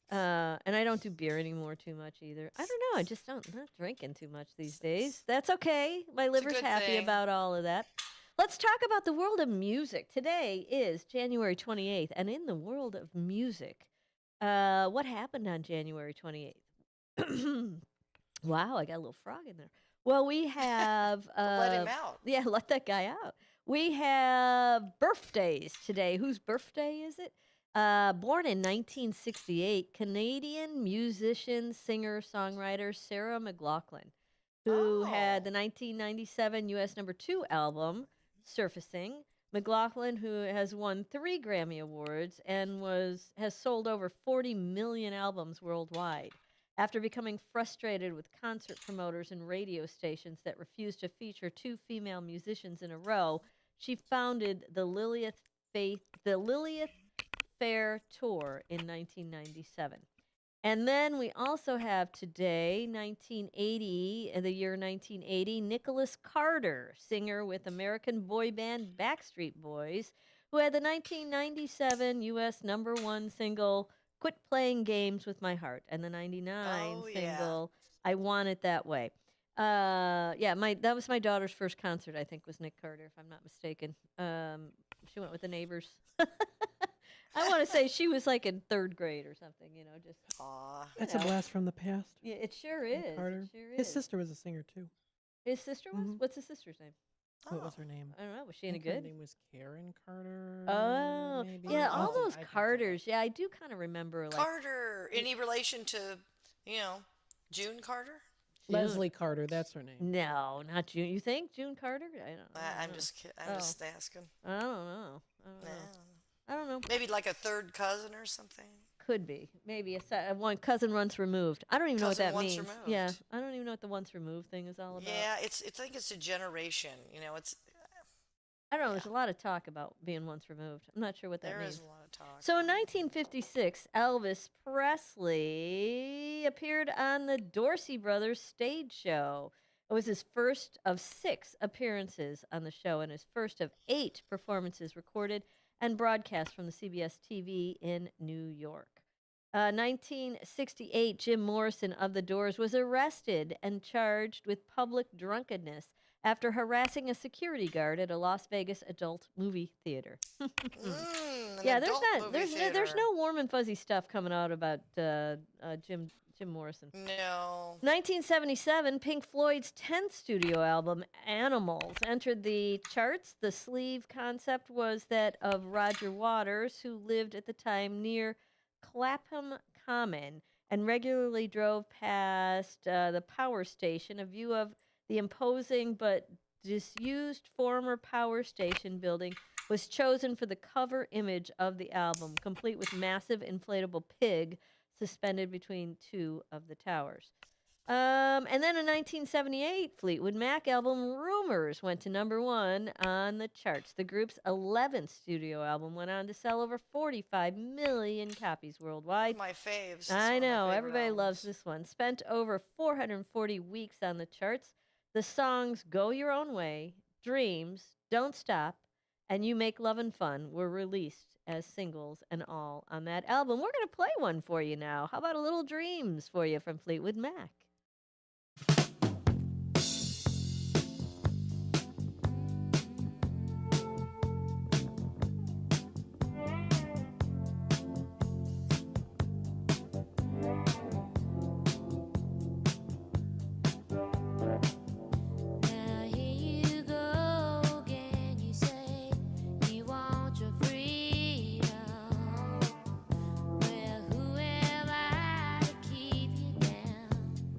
And I don't do beer anymore too much either. I don't know. I'm not drinking too much these days. That's okay. My liver's good happy thing. about all of that. Let's talk about the world of music. Today is January 28th, and in the world of music, What happened on January 28th? Wow, I got a little frog in there. Well, we have. Let him out. Yeah, let that guy out. We have birthdays today. Whose birthday is it? Born in 1968, Canadian musician, singer, songwriter Sarah McLachlan, who had the 1997 U.S. #2 album, Surfacing. McLachlan, who has won 3 Grammy Awards and has sold over 40 million albums worldwide. After becoming frustrated with concert promoters and radio stations that refused to feature 2 female musicians in a row, she founded the Lilith Fair Tour in 1997. And then we also have today, the year 1980, Nicholas Carter, singer with American boy band Backstreet Boys, who had the 1997 U.S. #1 single, Quit Playing Games with My Heart, and the 99 single, I Want It That Way. That was my daughter's first concert, I think, was Nick Carter, if I'm not mistaken. She went with the neighbors. I want to say she was like in 3rd grade or something, just. Aw. That's a blast from the past. Yeah, it sure is. Carter. It sure His is. sister was a singer too. His sister was? What's his sister's name? What was her name? I don't know. Was she I any think good? Her name was Karen Carter. Oh, maybe. yeah, I all think- those I think so. Carters. Yeah, I do kind of remember. Like, Carter. Any relation to, June Carter? Leslie Carter, that's her name. No, not June. You think June Carter? I don't know. I'm just kidding. I'm just asking. I don't know. I don't know. Maybe like a 3rd cousin or something. Could be. Maybe one cousin once removed. I don't even know what that Cousin once means. removed. Yeah, I don't even know what the once removed thing is all about. Yeah, I think it's a generation. It's I don't know. There's a lot of talk about being once removed. I'm not sure what that there means. is a lot of talk. So in 1956, Elvis Presley appeared on the Dorsey Brothers stage show. It was his first of 6 appearances on the show and his first of 8 performances recorded and broadcast from the CBS TV in New York. 1968, Jim Morrison of The Doors was arrested and charged with public drunkenness after harassing a security guard at a Las Vegas adult movie theater. Yeah, there's no warm and fuzzy stuff coming out about Jim Morrison. No. 1977, Pink Floyd's 10th studio album, Animals, entered the charts. The sleeve concept was that of Roger Waters, who lived at the time near Clapham Common and regularly drove past the power station. A view of the imposing but disused former power station building was chosen for the cover image of the album, complete with massive inflatable pig suspended between 2 of the towers. And then in 1978, Fleetwood Mac album Rumors went to #1 on the charts. The group's 11th studio album went on to sell over 45 million copies worldwide. My faves. I know, everybody loves this one. Spent over 440 weeks on the charts. The songs Go Your Own Way, Dreams, Don't Stop, and You Make Lovin' Fun were released as singles and all on that album. We're going to play one for you now. How about a little Dreams for you from Fleetwood Mac? Now here you go again. You say you want your freedom. Well, who am I to keep you down?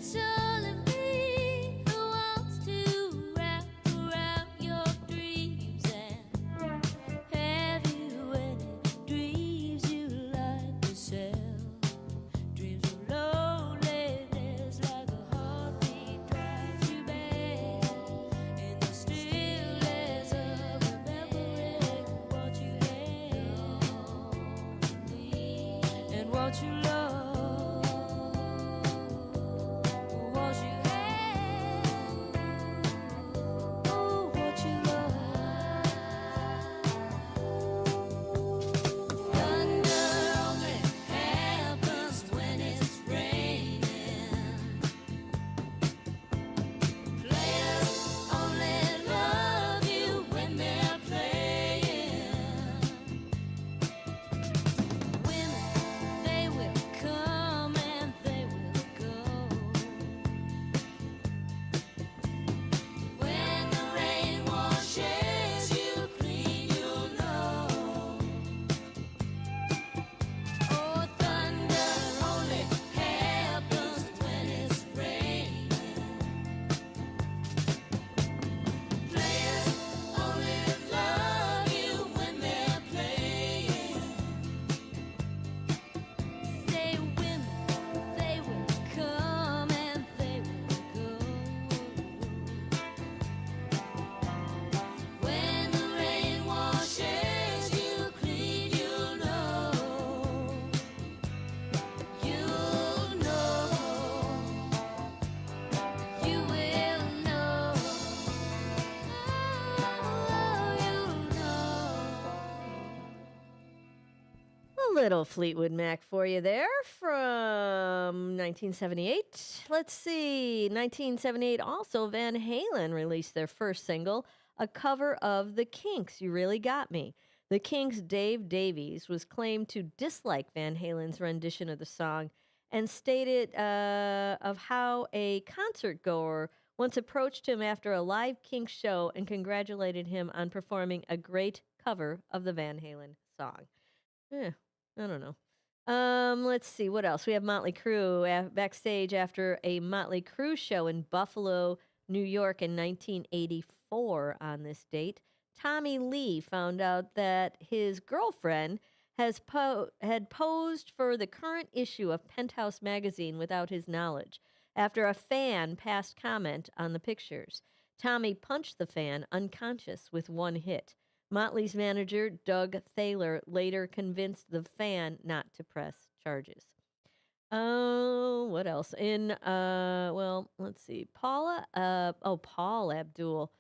consoling me, who wants to wrap around your dreams and have you any dreams you like yourself. Dreams of loneliness like a heartbeat drives you back in the stillness of remembering what you had and what you love. What you had, oh, what you love. Thunder only happens when it's raining. Players only love you when they're playing. Women, they will come and they will go. When the rain washes you clean, you'll know. Oh, thunder only happens when it's raining. Players only love you when they're playing. Say women, they will come and they will go. When the rain washes you clean, you'll know. You'll know. You will know. Oh, you'll know. A little Fleetwood Mac for you there from 1978. Let's see. 1978 also, Van Halen released their first single, a cover of The Kinks' You Really Got Me. The Kinks' Dave Davies was claimed to dislike Van Halen's rendition of the song and stated of how a concert goer once approached him after a live Kinks show and congratulated him on performing a great cover of the Van Halen song. Yeah, I don't know. Let's see what else. We have Motley Crue backstage after a Motley Crue show in Buffalo, New York in 1984 on this date. Tommy Lee found out that his girlfriend had posed for the current issue of Penthouse magazine without his knowledge after a fan passed comment on the pictures. Tommy punched the fan unconscious with one hit. Motley's manager, Doug Thaler, later convinced the fan not to press charges. Oh, what else? Let's see. Paul Abdul.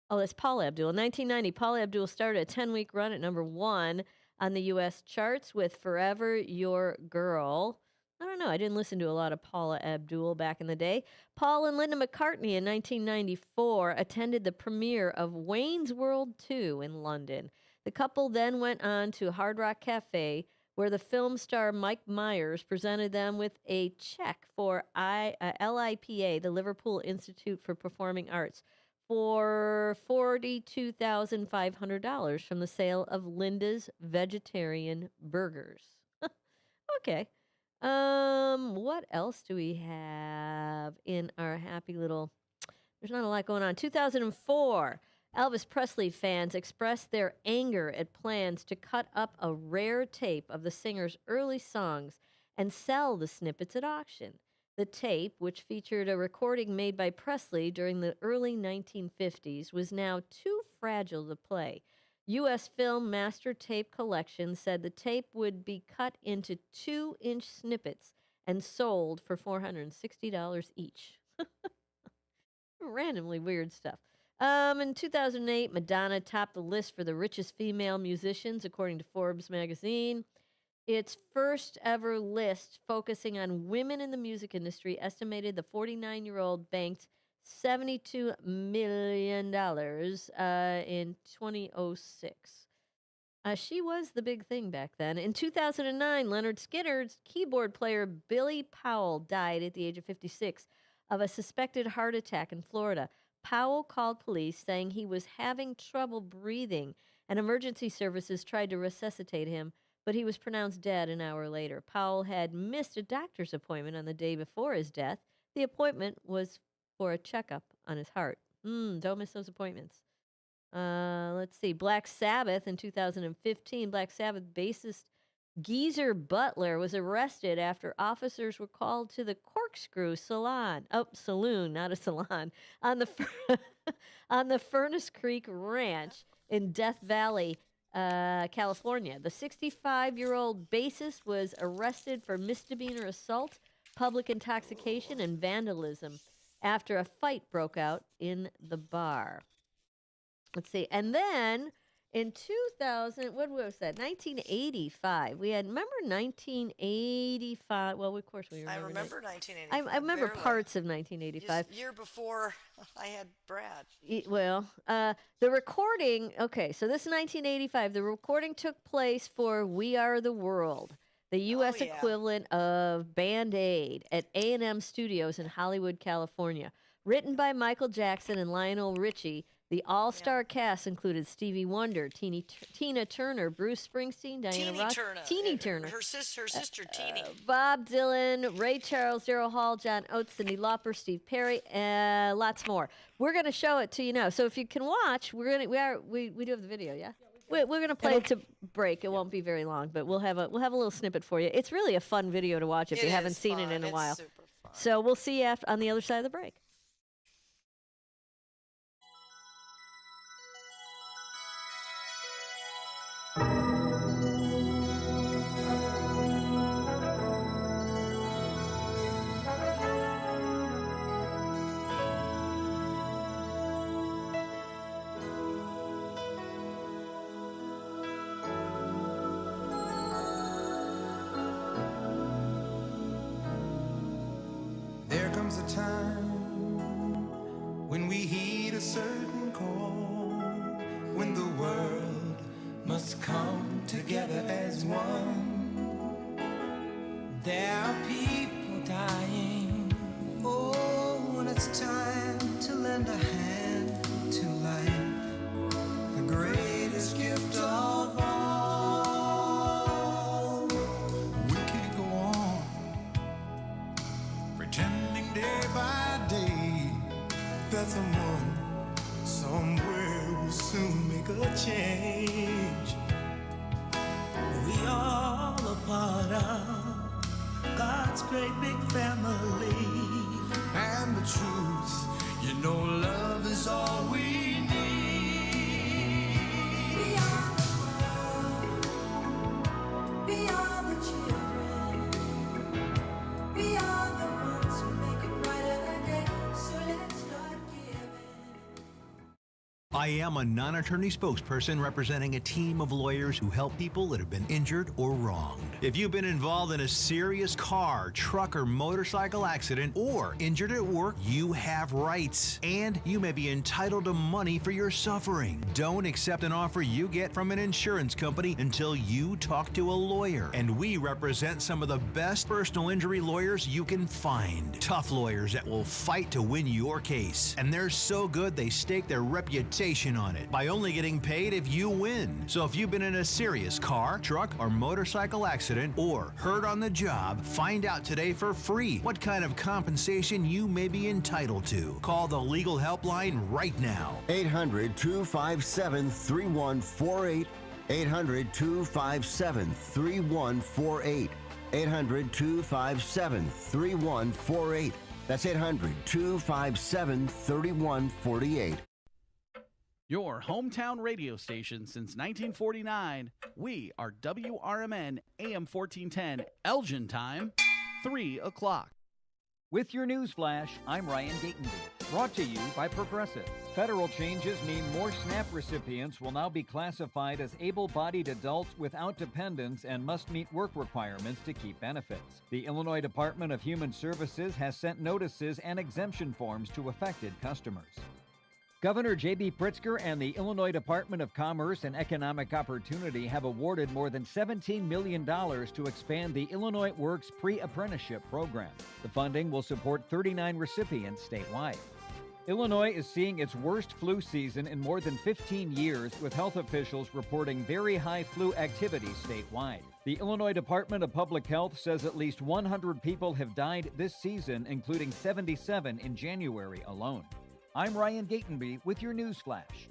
Oh, that's Paul Abdul. In 1990, Paul Abdul started a 10-week run at number 1 on the U.S. charts with Forever Your Girl. I don't know. I didn't listen to a lot of Paula Abdul back in the day. Paul and Linda McCartney in 1994 attended the premiere of Wayne's World 2 in London. The couple then went on to Hard Rock Cafe, where the film star Mike Myers presented them with a check for LIPA, the Liverpool Institute for Performing Arts, for $42,500 from the sale of Linda's vegetarian burgers. Okay. What else do we have in our happy little... There's not a lot going on. 2004, Elvis Presley fans expressed their anger at plans to cut up a rare tape of the singer's early songs and sell the snippets at auction. The tape, which featured a recording made by Presley during the early 1950s, was now too fragile to play. U.S. Film Master Tape Collection said the tape would be cut into 2-inch snippets and sold for $460 each. Randomly weird stuff. In 2008, Madonna topped the list for the richest female musicians, according to Forbes magazine. Its first ever list focusing on women in the music industry estimated the 49-year-old banked $72 million in 2006. She was the big thing back then. In 2009, Leonard Skinner's keyboard player Billy Powell died at the age of 56 of a suspected heart attack in Florida. Powell called police saying he was having trouble breathing, and emergency services tried to resuscitate him, but he was pronounced dead an hour later. Powell had missed a doctor's appointment on the day before his death. The appointment was for a checkup on his heart. Don't miss those appointments. Let's see. Black Sabbath in 2015, Black Sabbath bassist Geezer Butler was arrested after officers were called to the Corkscrew Saloon, not a salon, on the on the Furnace Creek Ranch in Death Valley, California. The 65-year-old bassist was arrested for misdemeanor assault, public intoxication, and vandalism after a fight broke out in the bar. Let's see. And then in 2000, what was that? 1985. We had, remember 1985? Well, of course we remember. I remember 1985. I remember parts of 1985. Year before I had Brad. The recording, okay, so this is 1985. The recording took place for We Are the World, the U.S. equivalent of Band Aid at A&M Studios in Hollywood, California. Written by Michael Jackson and Lionel Richie, the all-star cast included Stevie Wonder, Tina Turner, Bruce Springsteen, Diana Ross, Teeny Turner, her sister Teeny, Bob Dylan, Ray Charles, Daryl Hall, John Oates, Cyndi Lauper, Steve Perry, lots more. We're going to show it to you now. So if you can watch, we do have the video, yeah? We're going to play it to break. It won't be very long, but we'll have a little snippet for you. It's really a fun video to watch if you haven't seen it in a while. Super fun. So we'll see you on the other side of the break. There comes a time when we heed a certain call, when the world must come together as one. There are people dying. Oh, when it's time to lend a hand to life, the greatest gift of all. We can't go on pretending day by day that someone somewhere will soon make a change. We all a part of God's great big family. And the truth, you know, love is all we need. Beyond the world, beyond the children, beyond the ones who make it brighter day. So let's start giving. I am a non-attorney spokesperson representing a team of lawyers who help people that have been injured or wronged. If you've been involved in a serious car, truck, or motorcycle accident or injured at work, you have rights, and you may be entitled to money for your suffering. Don't accept an offer you get from an insurance company until you talk to a lawyer. And we represent some of the best personal injury lawyers you can find. Tough lawyers that will fight to win your case. And they're so good they stake their reputation on it by only getting paid if you win. So if you've been in a serious car, truck, or motorcycle accident or hurt on the job, find out today for free what kind of compensation you may be entitled to. Call the legal helpline right now. 800-257-3148. 800-257-3148. 800-257-3148. That's 800-257-3148. Your hometown radio station since 1949. We are WRMN AM 1410, Elgin time, 3 o'clock. With your news flash, I'm Ryan Gatenby. Brought to you by Progressive. Federal changes mean more SNAP recipients will now be classified as able-bodied adults without dependents and must meet work requirements to keep benefits. The Illinois Department of Human Services has sent notices and exemption forms to affected customers. Governor J.B. Pritzker and the Illinois Department of Commerce and Economic Opportunity have awarded more than $17 million to expand the Illinois Works pre-apprenticeship program. The funding will support 39 recipients statewide. Illinois is seeing its worst flu season in more than 15 years, with health officials reporting very high flu activity statewide. The Illinois Department of Public Health says at least 100 people have died this season, including 77 in January alone. I'm Ryan Gatenby with your news flash.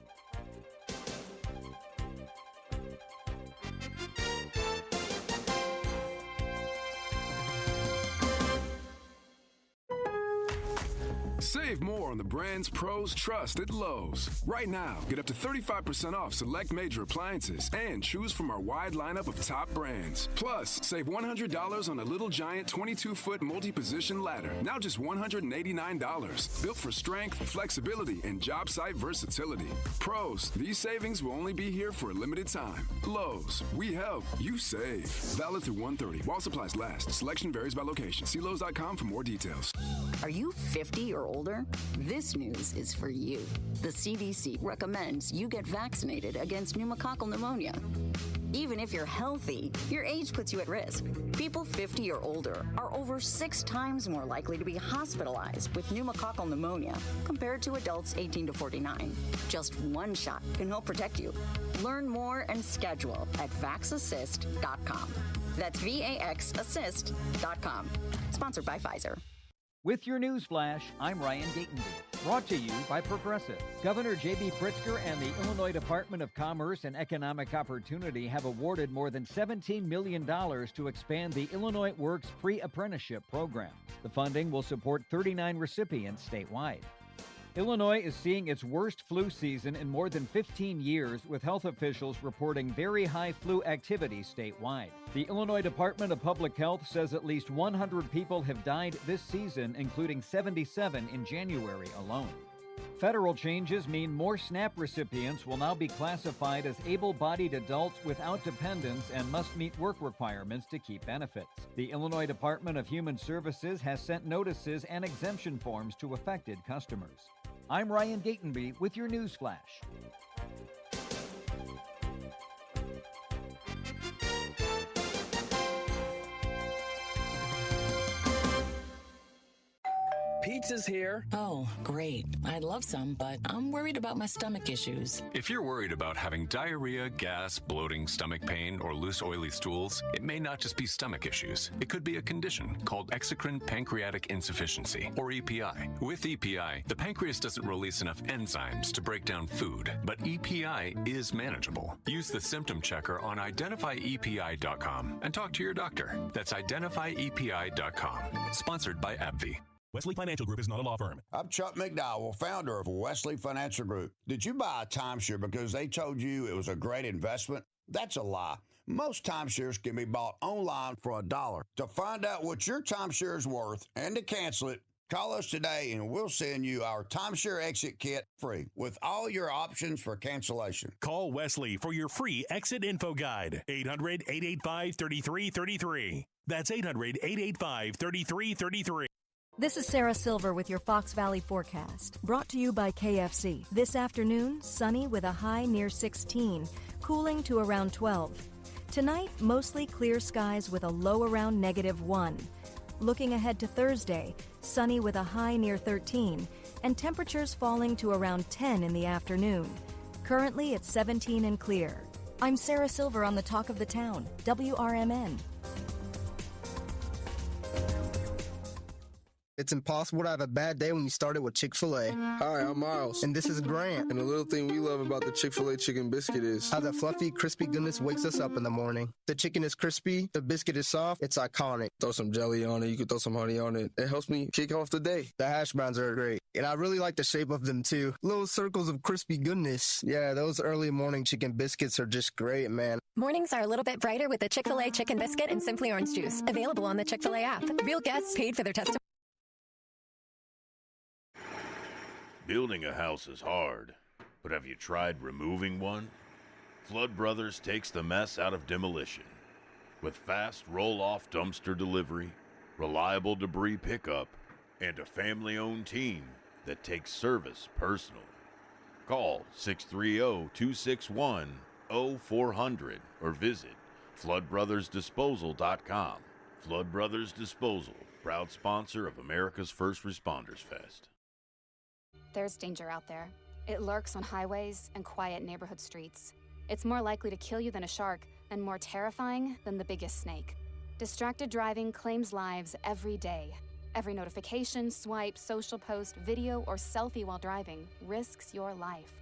Save more on the brands pros trust at Lowe's. Right now, get up to 35% off select major appliances and choose from our wide lineup of top brands. Plus, save $100 on a Little Giant 22-foot multi-position ladder, now just $189. Built for strength, flexibility, and job site versatility. Pros, these savings will only be here for a limited time. Lowe's, we help, you save. Valid through 1/30 while supplies last. Selection varies by location. See Lowes.com for more details. Are you 50 or older? This news is for you. The CDC recommends you get vaccinated against pneumococcal pneumonia. Even if you're healthy, your age puts you at risk. People 50 or older are over 6 times more likely to be hospitalized with pneumococcal pneumonia compared to adults 18 to 49. Just one shot can help protect you. Learn more and schedule at vaxassist.com. That's VAXassist.com. Sponsored by Pfizer. With your news flash, I'm Ryan Gatenby. Brought to you by Progressive. Governor J.B. Pritzker and the Illinois Department of Commerce and Economic Opportunity have awarded more than $17 million to expand the Illinois Works pre-apprenticeship program. The funding will support 39 recipients statewide. Illinois is seeing its worst flu season in more than 15 years, with health officials reporting very high flu activity statewide. The Illinois Department of Public Health says at least 100 people have died this season, including 77 in January alone. Federal changes mean more SNAP recipients will now be classified as able-bodied adults without dependents and must meet work requirements to keep benefits. The Illinois Department of Human Services has sent notices and exemption forms to affected customers. I'm Ryan Gatenby with your news flash. Pizza's here. Oh, great. I'd love some, but I'm worried about my stomach issues. If you're worried about having diarrhea, gas, bloating, stomach pain, or loose oily stools, it may not just be stomach issues. It could be a condition called exocrine pancreatic insufficiency, or EPI. With EPI, the pancreas doesn't release enough enzymes to break down food, but EPI is manageable. Use the symptom checker on identifyepi.com and talk to your doctor. That's identifyepi.com. Sponsored by AbbVie. Wesley Financial Group is not a law firm. I'm Chuck McDowell, founder of Wesley Financial Group. Did you buy a timeshare because they told you it was a great investment? That's a lie. Most timeshares can be bought online for $1. To find out what your timeshare is worth and to cancel it, call us today and we'll send you our timeshare exit kit free with all your options for cancellation. Call Wesley for your free exit info guide. 800-885-3333. That's 800-885-3333. This is Sarah Silver with your Fox Valley forecast, brought to you by KFC. This afternoon, sunny with a high near 16, cooling to around 12. Tonight, mostly clear skies with a low around -1. Looking ahead to Thursday, sunny with a high near 13, and temperatures falling to around 10 in the afternoon. Currently, it's 17 and clear. I'm Sarah Silver on the Talk of the Town, WRMN. It's impossible to have a bad day when you started with Chick-fil-A. Hi, I'm Miles. And this is Grant. And the little thing we love about the Chick-fil-A chicken biscuit is how the fluffy, crispy goodness wakes us up in the morning. The chicken is crispy, the biscuit is soft, it's iconic. Throw some jelly on it, you can throw some honey on it. It helps me kick off the day. The hash browns are great. And I really like the shape of them too. Little circles of crispy goodness. Yeah, those early morning chicken biscuits are just great, man. Mornings are a little bit brighter with the Chick-fil-A chicken biscuit and Simply Orange Juice. Available on the Chick-fil-A app. Real guests paid for their testimony. Building a house is hard, but have you tried removing one? Flood Brothers takes the mess out of demolition. With fast roll-off dumpster delivery, reliable debris pickup, and a family-owned team that takes service personally. Call 630-261-0400 or visit floodbrothersdisposal.com. Flood Brothers Disposal, proud sponsor of America's First Responders Fest. There's danger out there. It lurks on highways and quiet neighborhood streets. It's more likely to kill you than a shark, and more terrifying than the biggest snake. Distracted driving claims lives every day. Every notification, swipe, social post, video, or selfie while driving risks your life.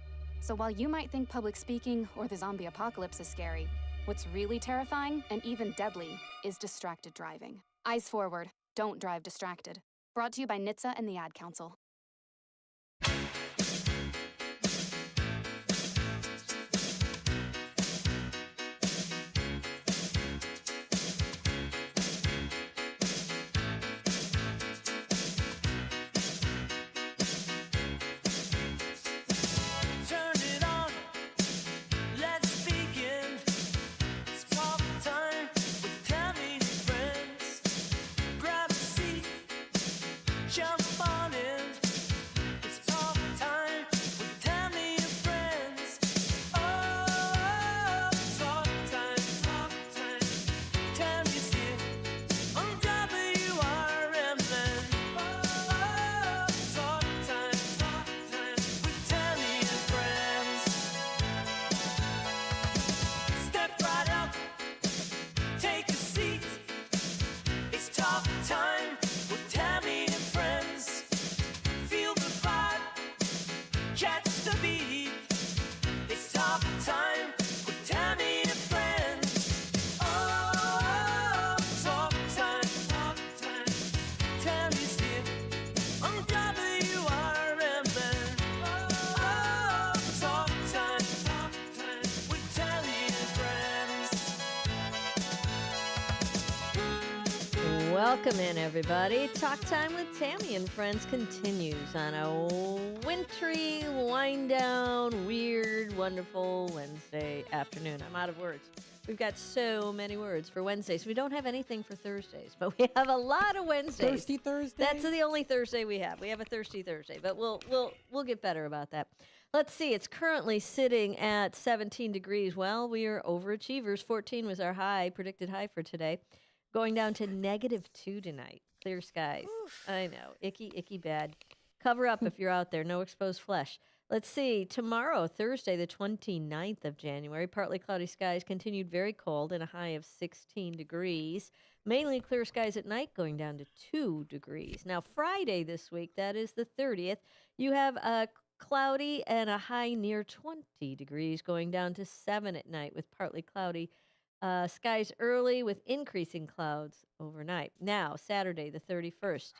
So while you might think public speaking or the zombie apocalypse is scary, what's really terrifying and even deadly is distracted driving. Eyes forward. Don't drive distracted. Brought to you by NHTSA and the Ad Council. Turn it on, let's begin. It's talk time with Tami and friends. Grab a seat, jump on in. It's talk time with Tami and friends. Oh, talk time, Tami's here on WRMN. Oh, talk time with Tami and friends. Step right up, take a seat. It's talk time with Tami and friends. Feel the vibe, catch the beat. It's talk time with Tami and friends. Oh, talk time, Tami's here on WRMN. Oh, talk time with Tami and friends. Welcome in, everybody. Talk Time with Tami and Friends continues on a wintry, wind-down, weird, wonderful Wednesday afternoon. I'm out of words. We've got so many words for Wednesdays. We don't have anything for Thursdays, but we have a lot of Wednesdays. Thirsty Thursday? That's the only Thursday we have. We have a Thirsty Thursday, but we'll get better about that. Let's see. It's currently sitting at 17 degrees. Well, we are overachievers. 14 was our high, predicted high for today. Going down to -2 tonight. Clear skies. I know. Icky, icky bad. Cover up if you're out there. No exposed flesh. Let's see. Tomorrow, Thursday, the 29th of January, partly cloudy skies, continued very cold and a high of 16 degrees. Mainly clear skies at night, going down to 2 degrees. Now, Friday this week, that is the 30th, you have a cloudy and a high near 20 degrees, going down to 7 at night with partly cloudy skies early with increasing clouds overnight. Now, Saturday, the 31st.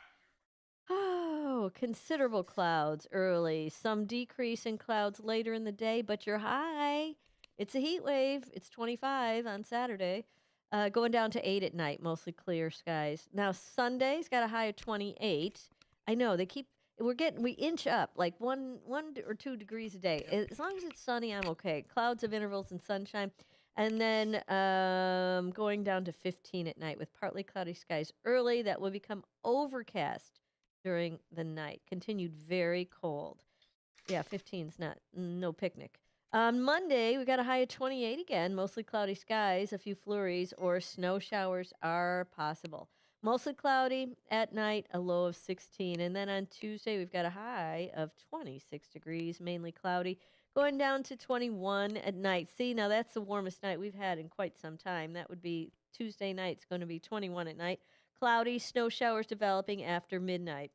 Oh, considerable clouds early. Some decrease in clouds later in the day, but you're high. It's a heat wave. It's 25 on Saturday. Going down to 8 at night, mostly clear skies. Now, Sunday's got a high of 28. I know, we inch up like one or 2 degrees a day. As long as it's sunny, I'm okay. Clouds of intervals and sunshine. And then going down to 15 at night with partly cloudy skies early. That will become overcast during the night. Continued very cold. Yeah, 15's no picnic. On Monday, we got a high of 28 again. Mostly cloudy skies. A few flurries or snow showers are possible. Mostly cloudy at night, a low of 16. And then on Tuesday, we've got a high of 26 degrees, mainly cloudy. Going down to 21 at night. See, now that's the warmest night we've had in quite some time. That would be Tuesday night. It's going to be 21 at night. Cloudy, snow showers developing after midnight.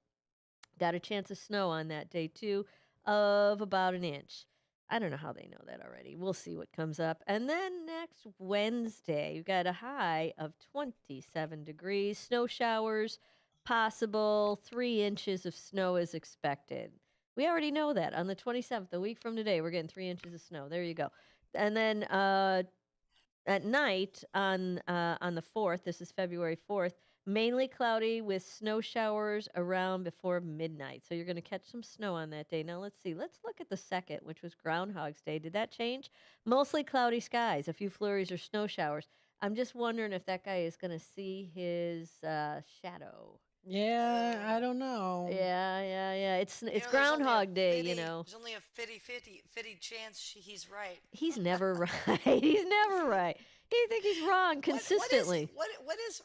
Got a chance of snow on that day, too, of about an inch. I don't know how they know that already. We'll see what comes up. And then next Wednesday, you've got a high of 27 degrees. Snow showers possible. 3 inches of snow is expected. We already know that. On the 27th, a week from today, we're getting 3 inches of snow. There you go. And then at night on the 4th, this is February 4th, mainly cloudy with snow showers around before midnight. So you're going to catch some snow on that day. Now, let's see. Let's look at the 2nd, which was Groundhog's Day. Did that change? Mostly cloudy skies, a few flurries or snow showers. I'm just wondering if that guy is going to see his shadow. Yeah, I don't know. Yeah. It's Groundhog Day, you know. There's only a 50 chance he's right. He's never right. He's never right. You think he's wrong consistently. What was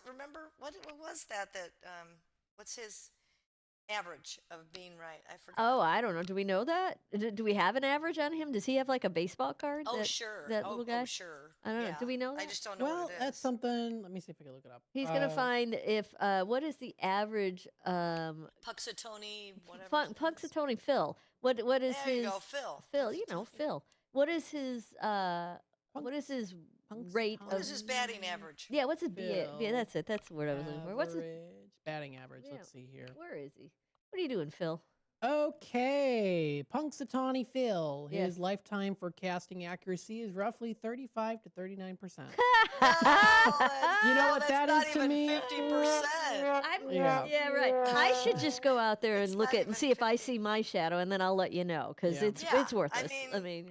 that what's his Average of being right. I forgot. Oh, I don't know. Do we know that? Do we have an average on him? Does he have like a baseball card? Oh, that, sure. That little guy? Oh, sure. I don't know. Do we know that? I just don't know Well, what it is. that's something. Let me see if I can look it up. He's gonna find if what is the average Puxatony, whatever. Puxatony Phil. What is there his you go, Phil. Phil, you know, Phil. What is his rate What is his batting average? Yeah, what's his Phil. yeah, that's it. That's the word I was looking for. What's his batting average? Let's see here. Where is he? What are you doing, Phil? Okay, Punxsutawney Phil. Yeah. His lifetime for casting accuracy is roughly 35 to 39%. You know what that is to me? 50%. Yeah, right. I should just go out there and look at and see if I see my shadow, and then I'll let you know because it's worthless. I mean,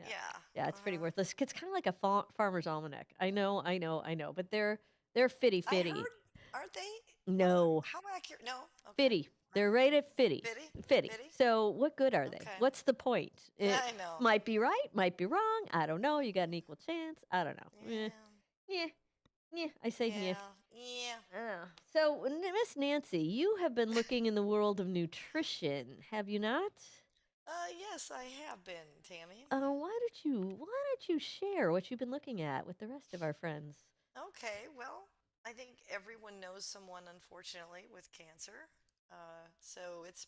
yeah, it's pretty worthless. It's kind of like a farmer's almanac. I know, but they're fitty. Aren't they? No. How accurate? No. Okay. Fitty. They're rated fitty. Fitty. So what good are they? Okay. What's the point? It I know. might be right, might be wrong. I don't know. You got an equal chance. I don't know. Yeah. I say yeah. So, Miss Nancy, you have been looking in the world of nutrition, have you not? Yes, I have been, Tammy. Why don't you share what you've been looking at with the rest of our friends? Okay, well, I think everyone knows someone, unfortunately, with cancer. So it's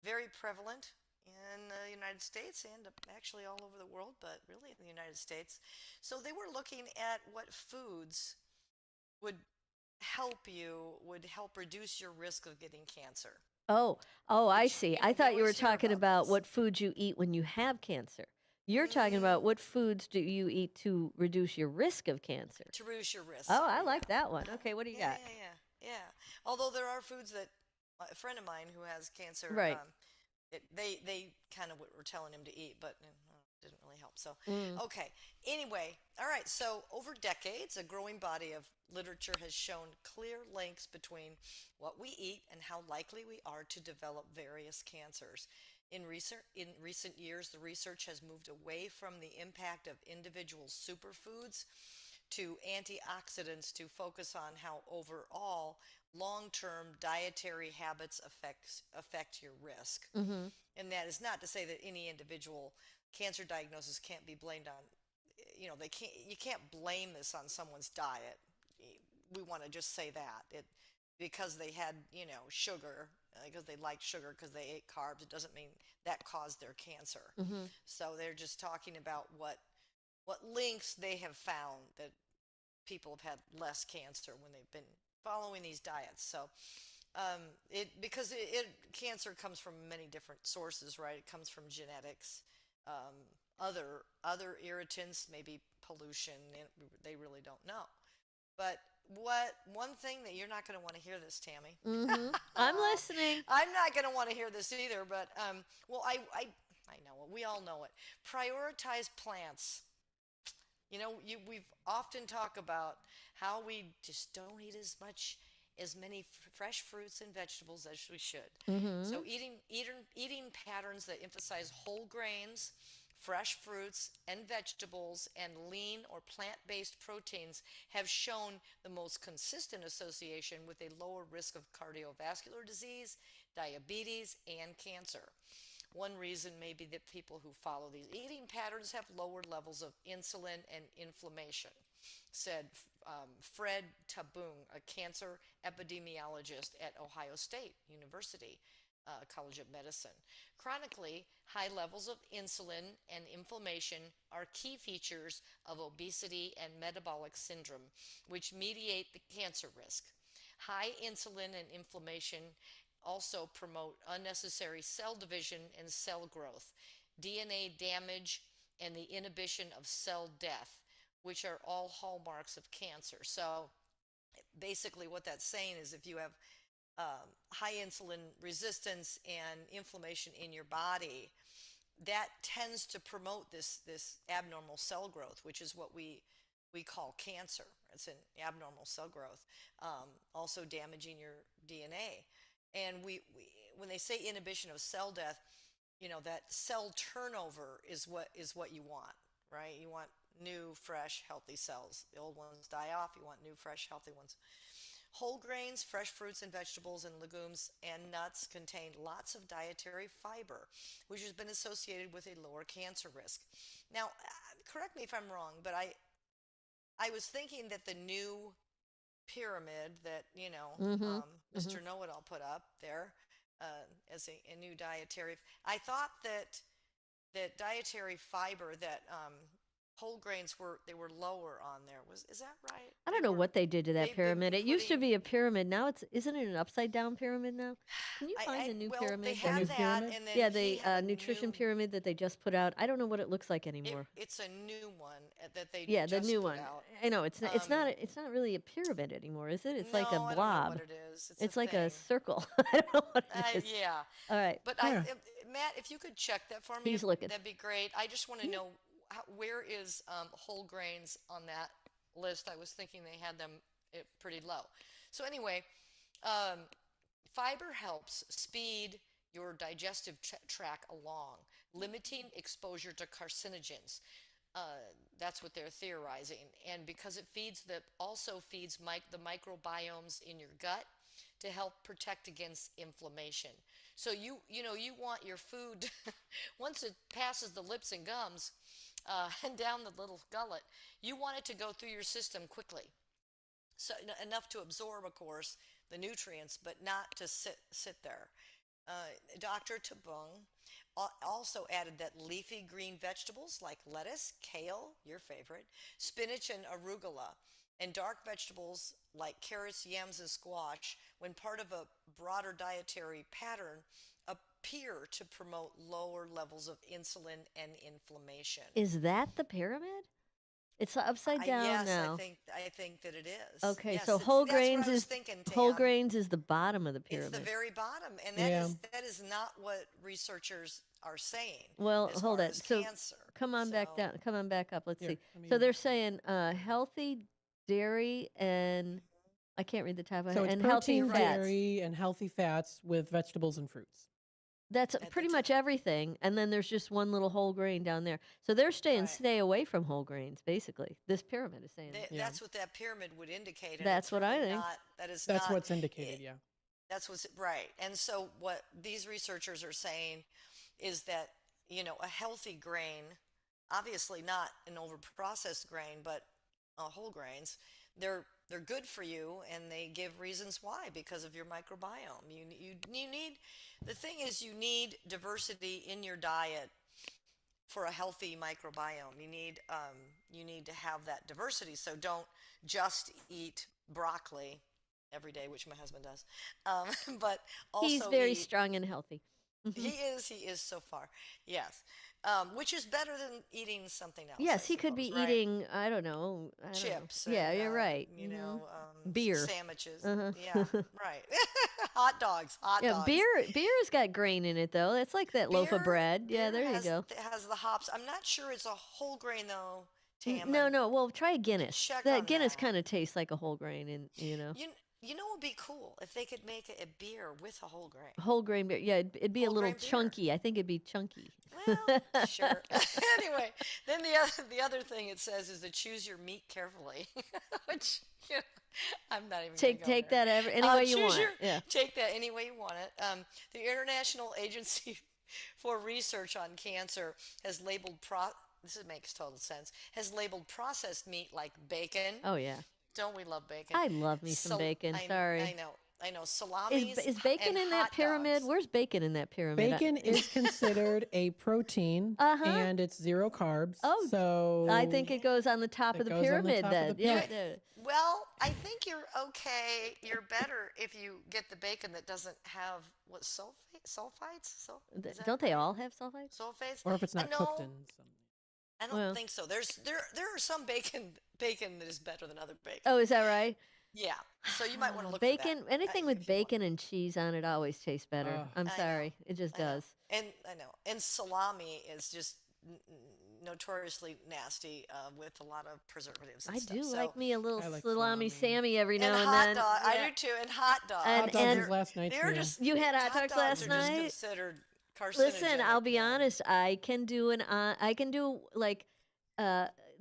very prevalent in the United States and actually all over the world, but really in the United States. So they were looking at what foods would help reduce your risk of getting cancer. Oh, I see. I thought you were talking about what foods you eat when you have cancer. You're talking about what foods do you eat to reduce your risk of cancer? To reduce your risk. Oh, I like that one. Okay, what do you got? Yeah. Although there are foods that a friend of mine who has cancer, right. They kind of were telling him to eat, but it didn't really help. So, okay. Anyway, all right. So over decades, a growing body of literature has shown clear links between what we eat and how likely we are to develop various cancers. In recent years, the research has moved away from the impact of individual superfoods to antioxidants to focus on how overall long-term dietary habits affect your risk. Mm-hmm. And that is not to say that any individual cancer diagnosis can't be blamed on, you can't blame this on someone's diet. We want to just say that. Because they had, sugar, because they liked sugar, because they ate carbs, it doesn't mean that caused their cancer. Mm-hmm. So they're just talking about what links they have found that people have had less cancer when they've been following these diets. So cancer comes from many different sources, right? It comes from genetics, other irritants, maybe pollution. They really don't know. But one thing that you're not going to want to hear this, Tammy. Mm-hmm. I'm listening. I'm not going to want to hear this either, but I know it. We all know it. Prioritize plants. We've often talked about how we just don't eat as many fresh fruits and vegetables as we should. Mm-hmm. So eating patterns that emphasize whole grains, fresh fruits and vegetables, and lean or plant-based proteins have shown the most consistent association with a lower risk of cardiovascular disease, diabetes, and cancer. One reason may be that people who follow these eating patterns have lower levels of insulin and inflammation, said Fred Tabung, a cancer epidemiologist at Ohio State University College of Medicine. Chronically, high levels of insulin and inflammation are key features of obesity and metabolic syndrome, which mediate the cancer risk. High insulin and inflammation also promote unnecessary cell division and cell growth, DNA damage, and the inhibition of cell death, which are all hallmarks of cancer. So basically what that's saying is if you have high insulin resistance and inflammation in your body, that tends to promote this abnormal cell growth, which is what we call cancer. It's an abnormal cell growth, also damaging your DNA. And when they say inhibition of cell death, that cell turnover is what you want, right? You want new, fresh, healthy cells. The old ones die off. You want new, fresh, healthy ones. Whole grains, fresh fruits and vegetables, and legumes and nuts contain lots of dietary fiber, which has been associated with a lower cancer risk. Now, correct me if I'm wrong, but I was thinking that the new pyramid that Mr. Know-It-All put up there as a new dietary. I thought that dietary fiber that whole grains were lower on there. Is that right? I don't know what they did to that pyramid. It used to be a pyramid. Now isn't it an upside down pyramid now? Can you find the new pyramid? They have that, and then the nutrition pyramid that they just put out. I don't know what it looks like anymore. It's a new one that they the new put one. out. I know it's not. It's not really a pyramid anymore, is it? It's like a blob. I don't know what it is. It's like a circle. I don't know what it is. Yeah. All right. But Matt, if you could check that for me, He's looking. That'd be great. I just want to know where is whole grains on that list. I was thinking they had them pretty low. So anyway, fiber helps speed your digestive tract along, limiting exposure to carcinogens. That's what they're theorizing. And because it also feeds the microbiomes in your gut to help protect against inflammation. So you want your food, once it passes the lips and gums and down the little gullet, you want it to go through your system quickly. So enough to absorb, of course, the nutrients, but not to sit there. Dr. Tabung also added that leafy green vegetables like lettuce, kale, your favorite, spinach and arugula, and dark vegetables like carrots, yams, and squash, when part of a broader dietary pattern, appear to promote lower levels of insulin and inflammation. Is that the pyramid? It's upside down now. Yes, I think that it is. Okay, yes, so whole grains is the bottom of the pyramid. It's the very bottom, and that is not what researchers are saying. Well, hold it. So cancer. Come on back down. Come on back up. Let's see. So they're saying healthy dairy and I can't read the top of it. So it's and protein, healthy fats. dairy, and healthy fats with vegetables and fruits. That's pretty much everything, and then there's just one little whole grain down there. So they're stay away from whole grains, basically. This pyramid is saying that's what that pyramid would indicate. And that's what I think. That's what's indicated. Yeah. That's what's right. And so what these researchers are saying is that a healthy grain, obviously not an overprocessed grain, but whole grains, they're good for you, and they give reasons why, because of your microbiome. You need, the thing is, you need diversity in your diet for a healthy microbiome. You need to have that diversity. So don't just eat broccoli every day, which my husband does, but also he's very strong and healthy. He is so far, yes. Which is better than eating something else. Yes, he could be eating, I don't know. Chips. Yeah, you're right. Beer. Sandwiches. Yeah, right. Hot dogs. Yeah, beer's got grain in it, though. It's like that loaf of bread. Yeah, there you go. It has the hops. I'm not sure it's a whole grain, though, Tam. No. Well, try a Guinness. That Guinness kind of tastes like a whole grain, and You know what would be cool if they could make a beer with a whole grain. Whole grain beer, yeah, it'd be a little chunky. I think it'd be chunky. Well, sure. Anyway, then the other thing it says is to choose your meat carefully, which I'm not even take that any way you want. Take that any way you want it. The International Agency for Research on Cancer has labeled this makes total sense. Has labeled processed meat like bacon. Oh yeah. Don't we love bacon? I love me some bacon. Sorry. I know. Salami is bacon in that pyramid? Dogs. Where's bacon in that pyramid? Bacon is considered a protein, and it's 0 carbs. Oh, so I think it goes on the top of the pyramid then. Well, I think you're okay. You're better if you get the bacon that doesn't have sulfites. Don't they all have sulfites? Sulfates. Or if it's not cooked in some. I don't think so. There are some bacon that is better than other bacon. Oh, is that right? Yeah. So you might want to look bacon. For that. Anything with bacon and cheese on it always tastes better. I'm sorry, it just does. And I know. And salami is just notoriously nasty with a lot of preservatives. And I stuff. do like me a little salami Sammy every now and hot then. Dog. Yeah. I do too. And hot dogs. Hot dogs last night. You had hot dogs last night. Are just considered carcinogenic. Listen, I'll be honest. I can do like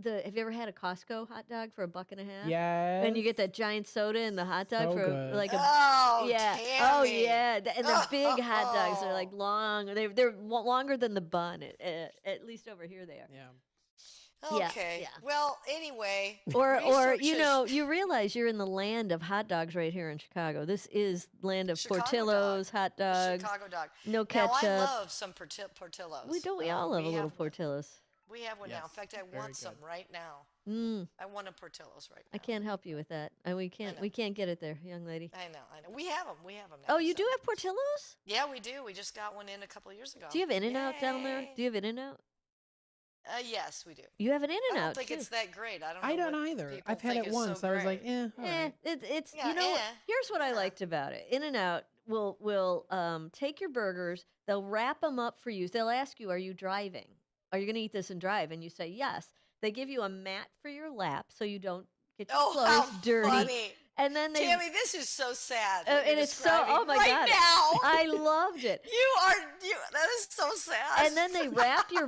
Have you ever had a Costco hot dog for $1.50? Yes. And you get that giant soda in the hot dog So for good. like a Tammy. Oh yeah, and the big hot dogs are like long. They're longer than the bun. At least over here they are. Yeah. Okay. Yeah. Well, anyway. Or research you realize you're in the land of hot dogs right here in Chicago. This is land of Chicago Portillo's hot dogs. Chicago dog. No ketchup. Now, I love some Portillos. We all love a little Portillo's. We have one now. In fact, I want some right now. I want a Portillo's right now. I can't help you with that. We can't get it there, young lady. I know. We have them. Now. Oh, you do have Portillo's? Yeah, we do. We just got one in a couple of years ago. Do you have In-N-Out down there? Do you have In-N-Out? Yes, we do. You have an In-N-Out. I don't think it's that great. I don't either. I've had it once. So I was like, all right. It's you know. Here's what I liked about it. In-N-Out will take your burgers. They'll wrap them up for you. They'll ask you, "Are you driving? Are you going to eat this and drive?" And you say yes. They give you a mat for your lap so you don't get your clothes dirty. Funny. And then Tammy, this is so sad. And it's so, oh my right God. now. I loved it. That is so sad. And then they wrap your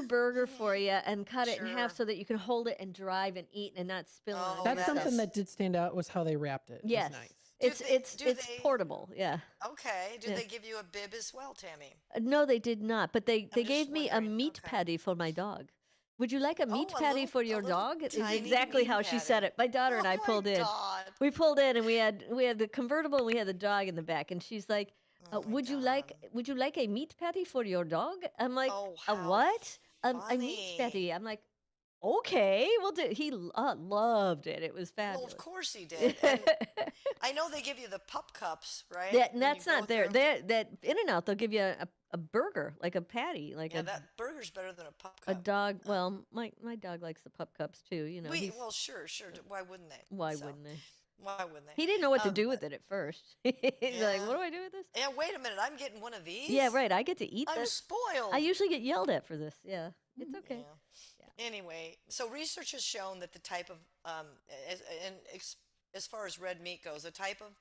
burger for you and cut it in half so that you can hold it and drive and eat and not spill it. That's something that did stand out was how they wrapped it. Yes. It was nice. It's portable, yeah. Okay. Did they give you a bib as well, Tammy? No, they did not. But they gave me a meat patty for my dog. Would you like a meat patty for your dog? It's exactly how she said it. My daughter and I pulled in. We pulled in and we had the convertible and we had the dog in the back. And she's like, "Would you like a meat patty for your dog?" I'm like, "A what? A meat patty?" I'm like, "Okay, we'll do." He loved it. It was fabulous. Well, of course he did. And I know they give you the pup cups, right? And that's not there. That In-N-Out, they'll give you a burger, like a patty, like that burger's better than a pup cup. A dog. Well, my dog likes the pup cups too. You know. Well, sure. Why wouldn't they? Why wouldn't they? Why wouldn't they? He didn't know what to do with it at first. He's like, "What do I do with this?" Yeah, wait a minute. I'm getting one of these? Yeah, right. I get to eat this. I'm spoiled. I usually get yelled at for this. Yeah, it's okay. Yeah. Anyway, so research has shown that the type of, as far as red meat goes, the type of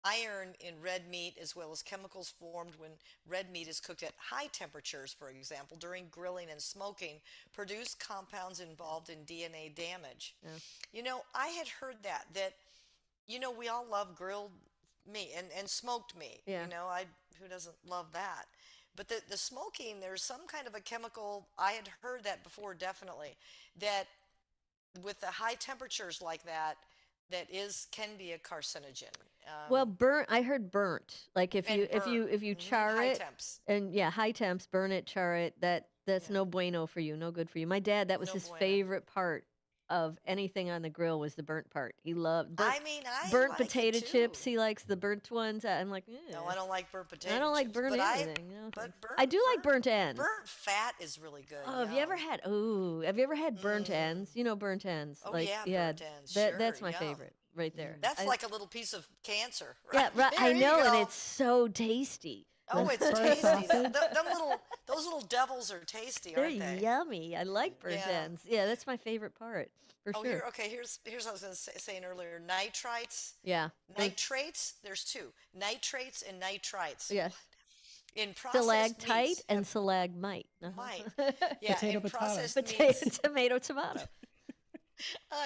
iron in red meat, as well as chemicals formed when red meat is cooked at high temperatures, for example, during grilling and smoking, produce compounds involved in DNA damage. Yeah. You know, I had heard that, we all love grilled meat and smoked meat. Yeah. Who doesn't love that? But the smoking, there's some kind of a chemical, I had heard that before, definitely, that with the high temperatures like that can be a carcinogen. Well, I heard burnt. Like if you char it, temps. And high temps, burn it, char it. That's no bueno for you, no good for you. My dad, that was his favorite part of anything on the grill was the burnt part. He loved burnt like potato chips. He likes the burnt ones. I'm like, no, I don't like burnt potato. I don't like burnt anything. I do like burnt ends. Burnt fat is really good. Oh, have you ever had burnt ends? You know burnt ends. Oh, like, burnt ends. That's my favorite right there. That's like a little piece of cancer. Right? Yeah, right. I know, and it's so tasty. Oh, it's tasty. Those little devils are tasty, aren't they? They're yummy. I like burnt ends. Yeah, that's my favorite part, for sure. Here's what I was going to say earlier. Nitrites. Yeah. Nitrates, there's two. Nitrates and nitrites. Yes. In processed stalactite meats, and stalagmite. Might. Yeah, potato, in processed meats. Tomato, tomato.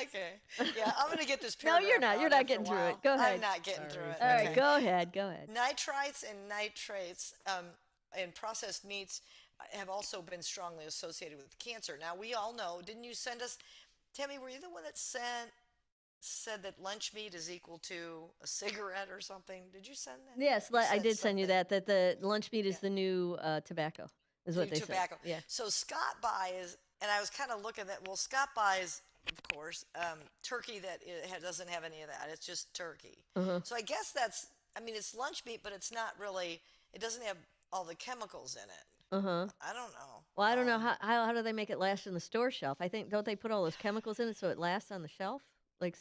Okay. Yeah, I'm going to get this No, paragraph you're not. You're not getting through it. Go ahead. I'm not getting through it. All right, go ahead. Nitrites and nitrates in processed meats have also been strongly associated with cancer. Now, we all know, didn't you send us, Tammy, were you the one that said that lunch meat is equal to a cigarette or something? Did you send that? Yes, I did send you that the lunch meat is the new tobacco, is what they tobacco. said. Yeah. So Scott buys, and I was kind of looking at, Scott buys, of course, turkey that doesn't have any of that. It's just turkey. Uh-huh. So I guess it's lunch meat, but it's not really, it doesn't have all the chemicals in it. Uh-huh. I don't know. Well, I don't know how do they make it last in the store shelf? I think, don't they put all those chemicals in it so it lasts on the shelf? But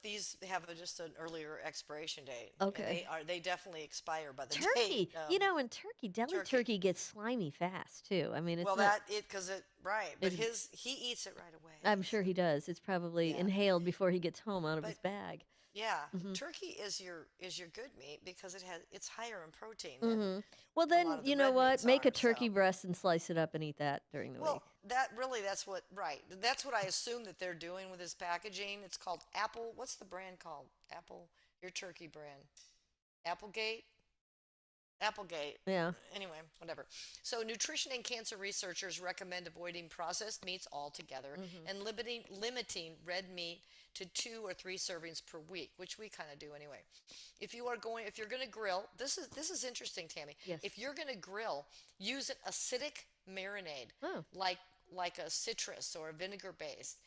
these have just an earlier expiration date. Okay. They definitely expire by the turkey. date. Deli turkey gets slimy fast too. I mean, it's but he eats it right away. I'm sure he does. It's probably inhaled before he gets home out of his bag. Yeah, Mhm. turkey is your good meat because it's higher in protein Mhm. than Well, a lot then of the you know red what? meats Make a are. turkey So, breast and slice it up and eat that during the week. well, that's what right. That's what I assume that they're doing with this packaging. It's called Apple. What's the brand called? Apple. Your turkey brand. Applegate. Applegate. Yeah. Anyway, whatever. So, nutrition and cancer researchers recommend avoiding processed meats altogether Mhm. and limiting red meat to 2 or 3 servings per week, which we kind of do anyway. If you're going to grill, this is interesting, Tammy. Yes. If you're going to grill, use an acidic marinade, Oh. like a citrus or a vinegar based.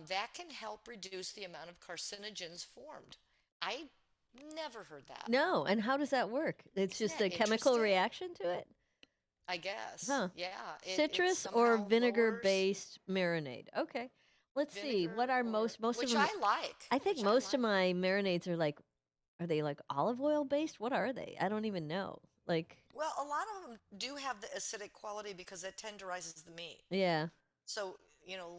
That can help reduce the amount of carcinogens formed. I never heard that. No, and how does that work? It's Isn't just that a chemical interesting? reaction to it? I guess. Huh. Yeah. It Citrus somehow or lowers vinegar-based marinade. Okay. Let's see. vinegar What are or most of which them? I like. I think Which I most of like. my marinades are they like olive oil based? What are they? I don't even know. Like, Well, a lot of them do have the acidic quality because it tenderizes the meat. yeah. So,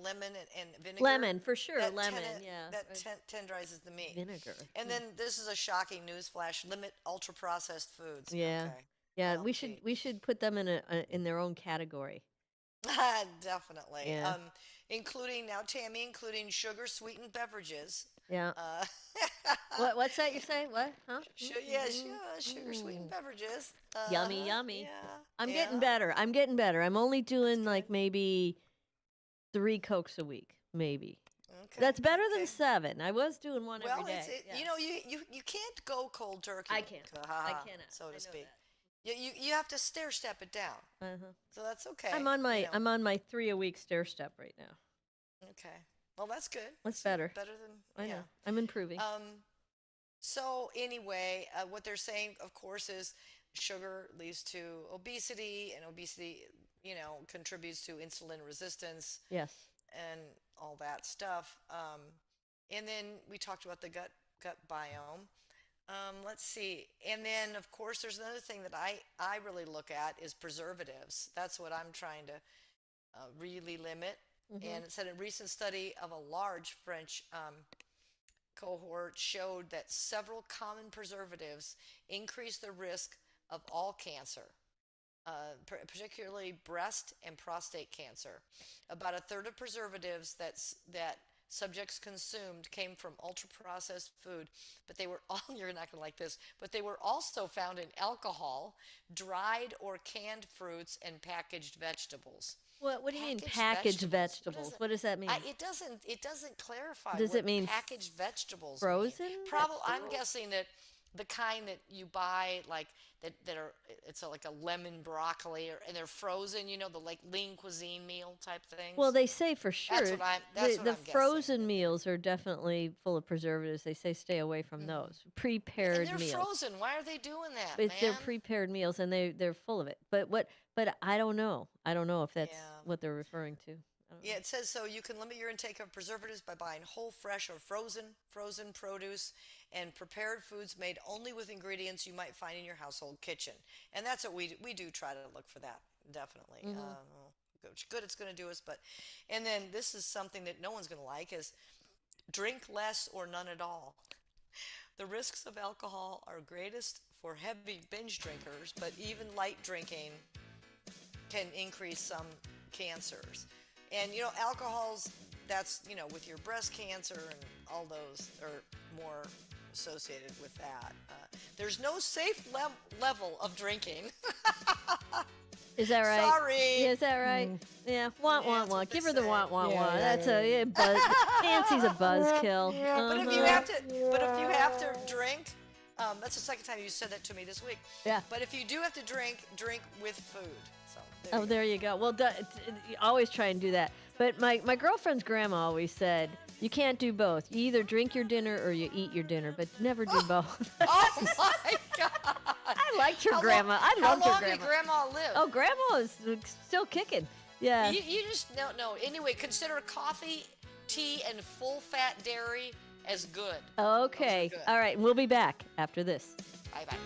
lemon and vinegar. Lemon, for sure. That Lemon, yeah. That tenderizes the meat. Vinegar. And then this is a shocking news flash: limit ultra processed foods. Yeah. Okay. Yeah, Well, we should put them in their own category. definitely. Yeah. Including sugar sweetened beverages. Yeah. Uh, What's that you say? What? Huh? sugar sweetened beverages. Yummy, yummy. Yeah. I'm yeah. getting better. I'm only doing like maybe 3 Cokes a week, maybe. Okay. That's better than 7. I was doing one Well, every day. Yeah. you can't go cold turkey. I can't. I cannot. So I to know speak. You have to stair step it down. Uh-huh. So that's okay. I'm on my 3 a week stair step right now. Okay. Well, that's good. That's better. Better than I know. I'm improving. So anyway, what they're saying, of course, is sugar leads to obesity, and obesity, contributes to insulin resistance. Yes. And all that stuff. And then we talked about the gut biome. Let's see. And then, of course, there's another thing that I really look at is preservatives. That's what I'm trying to really limit. Mhm. And it said a recent study of a large French cohort showed that several common preservatives increase the risk of all cancer, particularly breast and prostate cancer. About a third of preservatives that subjects consumed came from ultra-processed food, but they were all, you're not going to like this, but they were also found in alcohol, dried or canned fruits, and packaged vegetables. What do you mean packaged vegetables? What does that mean? It doesn't clarify. Does what it mean packaged vegetables? frozen Mean. Probably. I'm vegetables? guessing that the kind that you buy, like that are, it's like a lemon broccoli, and they're frozen. The like lean cuisine meal type things. Well, they say for sure. That's what I'm the guessing. frozen meals are definitely full of preservatives. They say stay away from those prepared and they're meals. frozen. Why are they doing that, man? They're prepared meals, and they're full of it. But I don't know. I don't know if that's what they're referring to. Yeah, it says so. You can limit your intake of preservatives by buying whole, fresh, or frozen produce and prepared foods made only with ingredients you might find in your household kitchen. And that's what we do try to look for that, definitely. Good it's going to do us, and then this is something that no one's going to like is drink less or none at all. The risks of alcohol are greatest for heavy binge drinkers, but even light drinking can increase some cancers. And alcohol's, that's with your breast cancer and all those are more associated with that. There's no safe level of drinking. Is that right? Sorry. Yeah, is that right? Yeah. Want. Give her the want. That's yeah. a buzz. Nancy's a buzzkill. But if you have to drink, that's the second time you said that to me this week. Yeah. But if you do have to drink with food. So there you go. Well, always try and do that. But my girlfriend's grandma always said, you can't do both. You either drink your dinner or you eat your dinner, but never do both. Oh my God! I liked her grandma. I loved her grandma. How long did Grandma live? Oh, Grandma is still kicking. Yeah. You just don't know. Anyway, consider coffee, tea, and full-fat dairy as good. Okay. All right. We'll be back after this. Bye-bye.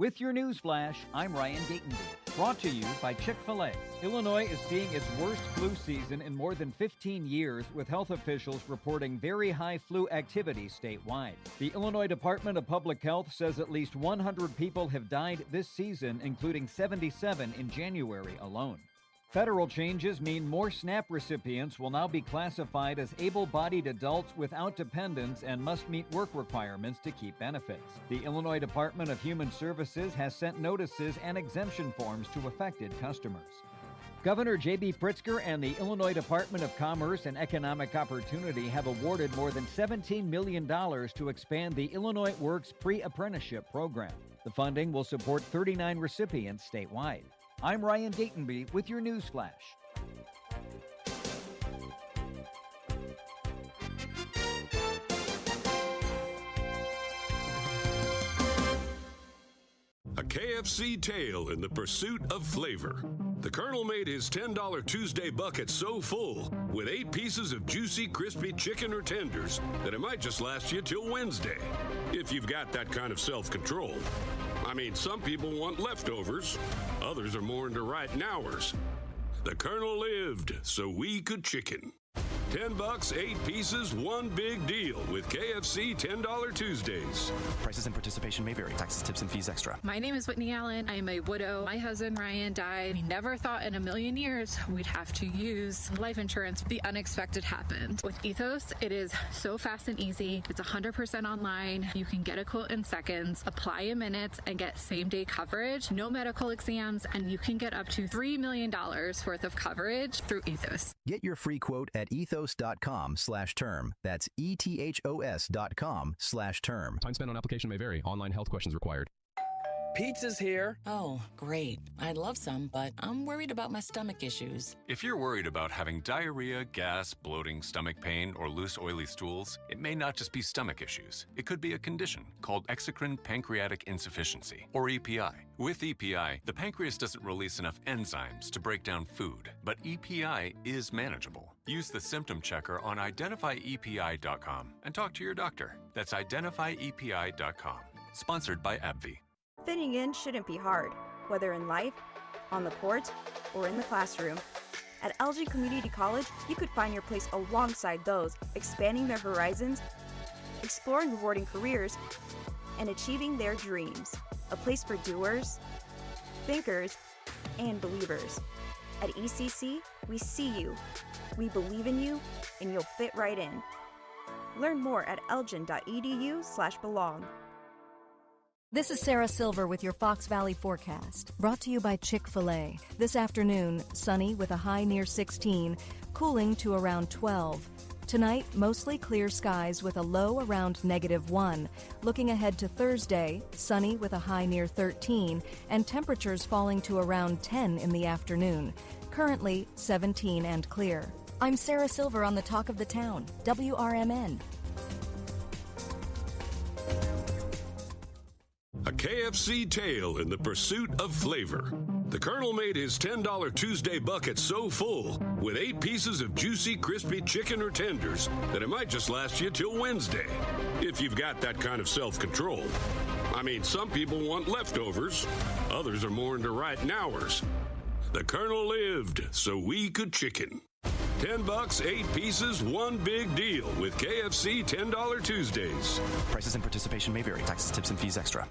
With your news flash, I'm Ryan Gatenby. Brought to you by Chick-fil-A. Illinois is seeing its worst flu season in more than 15 years, with health officials reporting very high flu activity statewide. The Illinois Department of Public Health says at least 100 people have died this season, including 77 in January alone. Federal changes mean more SNAP recipients will now be classified as able-bodied adults without dependents and must meet work requirements to keep benefits. The Illinois Department of Human Services has sent notices and exemption forms to affected customers. Governor J.B. Pritzker and the Illinois Department of Commerce and Economic Opportunity have awarded more than $17 million to expand the Illinois Works pre-apprenticeship program. The funding will support 39 recipients statewide. I'm Ryan Gatenby with your news flash. A KFC tale in the pursuit of flavor. The Colonel made his $10 Tuesday bucket so full with 8 pieces of juicy, crispy chicken or tenders that it might just last you till Wednesday, if you've got that kind of self-control. I mean, some people want leftovers. Others are more into writing hours. The Colonel lived so we could chicken. $10, 8 pieces, one big deal with KFC $10 Tuesdays. Prices and participation may vary. Taxes, tips, and fees extra. My name is Whitney Allen. I am a widow. My husband, Ryan, died. We never thought in a million years we'd have to use life insurance. The unexpected happened. With Ethos, it is so fast and easy. It's 100% online. You can get a quote in seconds, apply in minutes, and get same-day coverage. No medical exams, and you can get up to $3 million worth of coverage through Ethos. Get your free quote at ethos.com/term. That's ethos.com/term. Time spent on application may vary. Online health questions required. Pizza's here. Oh, great. I'd love some, but I'm worried about my stomach issues. If you're worried about having diarrhea, gas, bloating, stomach pain, or loose, oily stools, it may not just be stomach issues. It could be a condition called exocrine pancreatic insufficiency, or EPI. With EPI, the pancreas doesn't release enough enzymes to break down food, but EPI is manageable. Use the symptom checker on identifyepi.com and talk to your doctor. That's identifyepi.com. Sponsored by AbbVie. Fitting in shouldn't be hard, whether in life, on the court, or in the classroom. At Elgin Community College, you could find your place alongside those expanding their horizons, exploring rewarding careers, and achieving their dreams. A place for doers, thinkers, and believers. At ECC, we see you, we believe in you, and you'll fit right in. Learn more at elgin.edu/belong. This is Sarah Silver with your Fox Valley forecast, brought to you by Chick-fil-A. This afternoon, sunny with a high near 16, cooling to around 12. Tonight, mostly clear skies with a low around -1. Looking ahead to Thursday, sunny with a high near 13, and temperatures falling to around 10 in the afternoon. Currently, 17 and clear. I'm Sarah Silver on the Talk of the Town, WRMN. A KFC tale in the pursuit of flavor. The Colonel made his $10 Tuesday bucket so full with 8 pieces of juicy, crispy chicken or tenders that it might just last you till Wednesday, if you've got that kind of self-control. I mean, some people want leftovers. Others are more into writing hours. The Colonel lived so we could chicken. $10, 8 pieces, one big deal with KFC $10 Tuesdays. Prices and participation may vary. Taxes, tips, and fees extra.